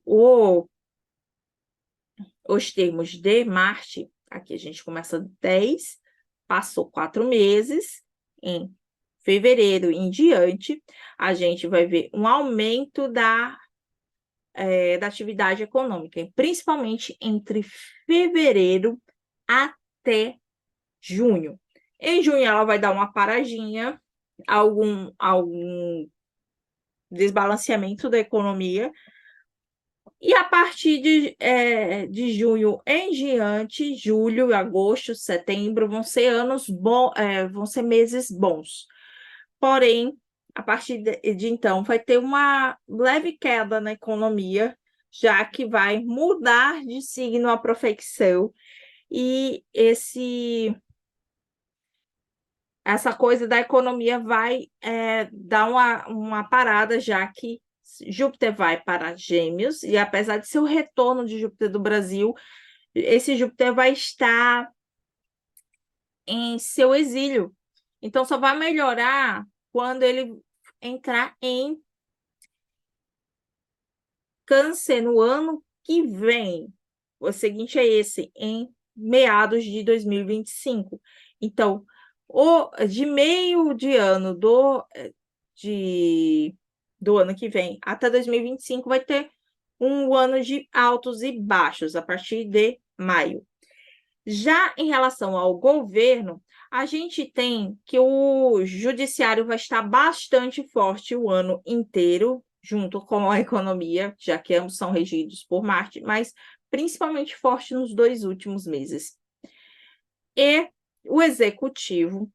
os termos de Marte, aqui a gente começa 10, passou 4 meses, em fevereiro em diante, a gente vai ver um aumento da atividade econômica, principalmente entre fevereiro até junho. Em junho, ela vai dar uma paradinha, algum desbalanceamento da economia, e a partir de junho em diante, julho, agosto, setembro, vão ser vão ser meses bons. Porém, a partir de então, vai ter uma leve queda na economia, já que vai mudar de signo a profecção, e essa coisa da economia vai dar uma parada, já que Júpiter vai para Gêmeos, e apesar de ser o retorno de Júpiter do Brasil, esse Júpiter vai estar em seu exílio. Então, só vai melhorar quando ele entrar em Câncer no ano que vem. O seguinte é esse, em meados de 2025. Então, de meio de ano do ano que vem até 2025 vai ter um ano de altos e baixos a partir de maio. Já em relação ao governo, a gente tem que o judiciário vai estar bastante forte o ano inteiro, junto com a economia, já que ambos são regidos por Marte, mas principalmente forte nos 2 últimos meses. E o executivo,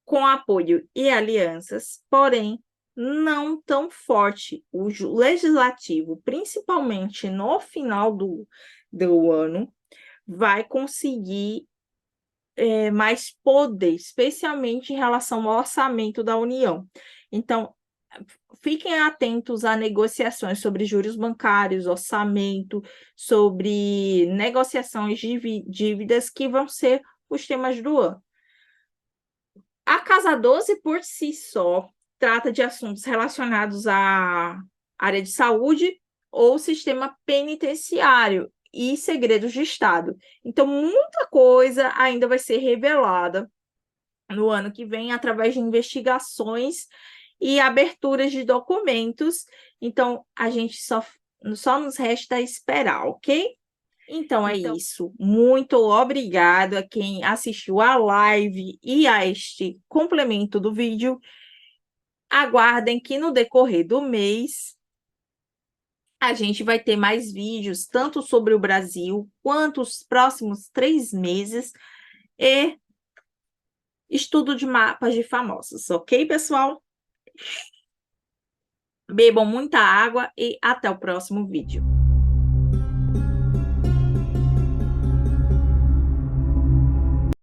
com apoio e alianças, porém não tão forte. O legislativo, principalmente no final do ano, vai conseguir mais poder, especialmente em relação ao orçamento da União. Então, fiquem atentos a negociações sobre juros bancários, orçamento, sobre negociações de dívidas, que vão ser os temas do ano. A Casa 12, por si só, trata de assuntos relacionados à área de saúde ou sistema penitenciário e segredos de Estado. Então, muita coisa ainda vai ser revelada no ano que vem através de investigações e aberturas de documentos. Então, a gente só nos resta esperar, ok? Então, é isso. Muito obrigada a quem assistiu a live e a este complemento do vídeo. Aguardem que no decorrer do mês a gente vai ter mais vídeos, tanto sobre o Brasil, quanto os próximos 3 meses, e estudo de mapas de famosos, ok, pessoal? Bebam muita água e até o próximo vídeo.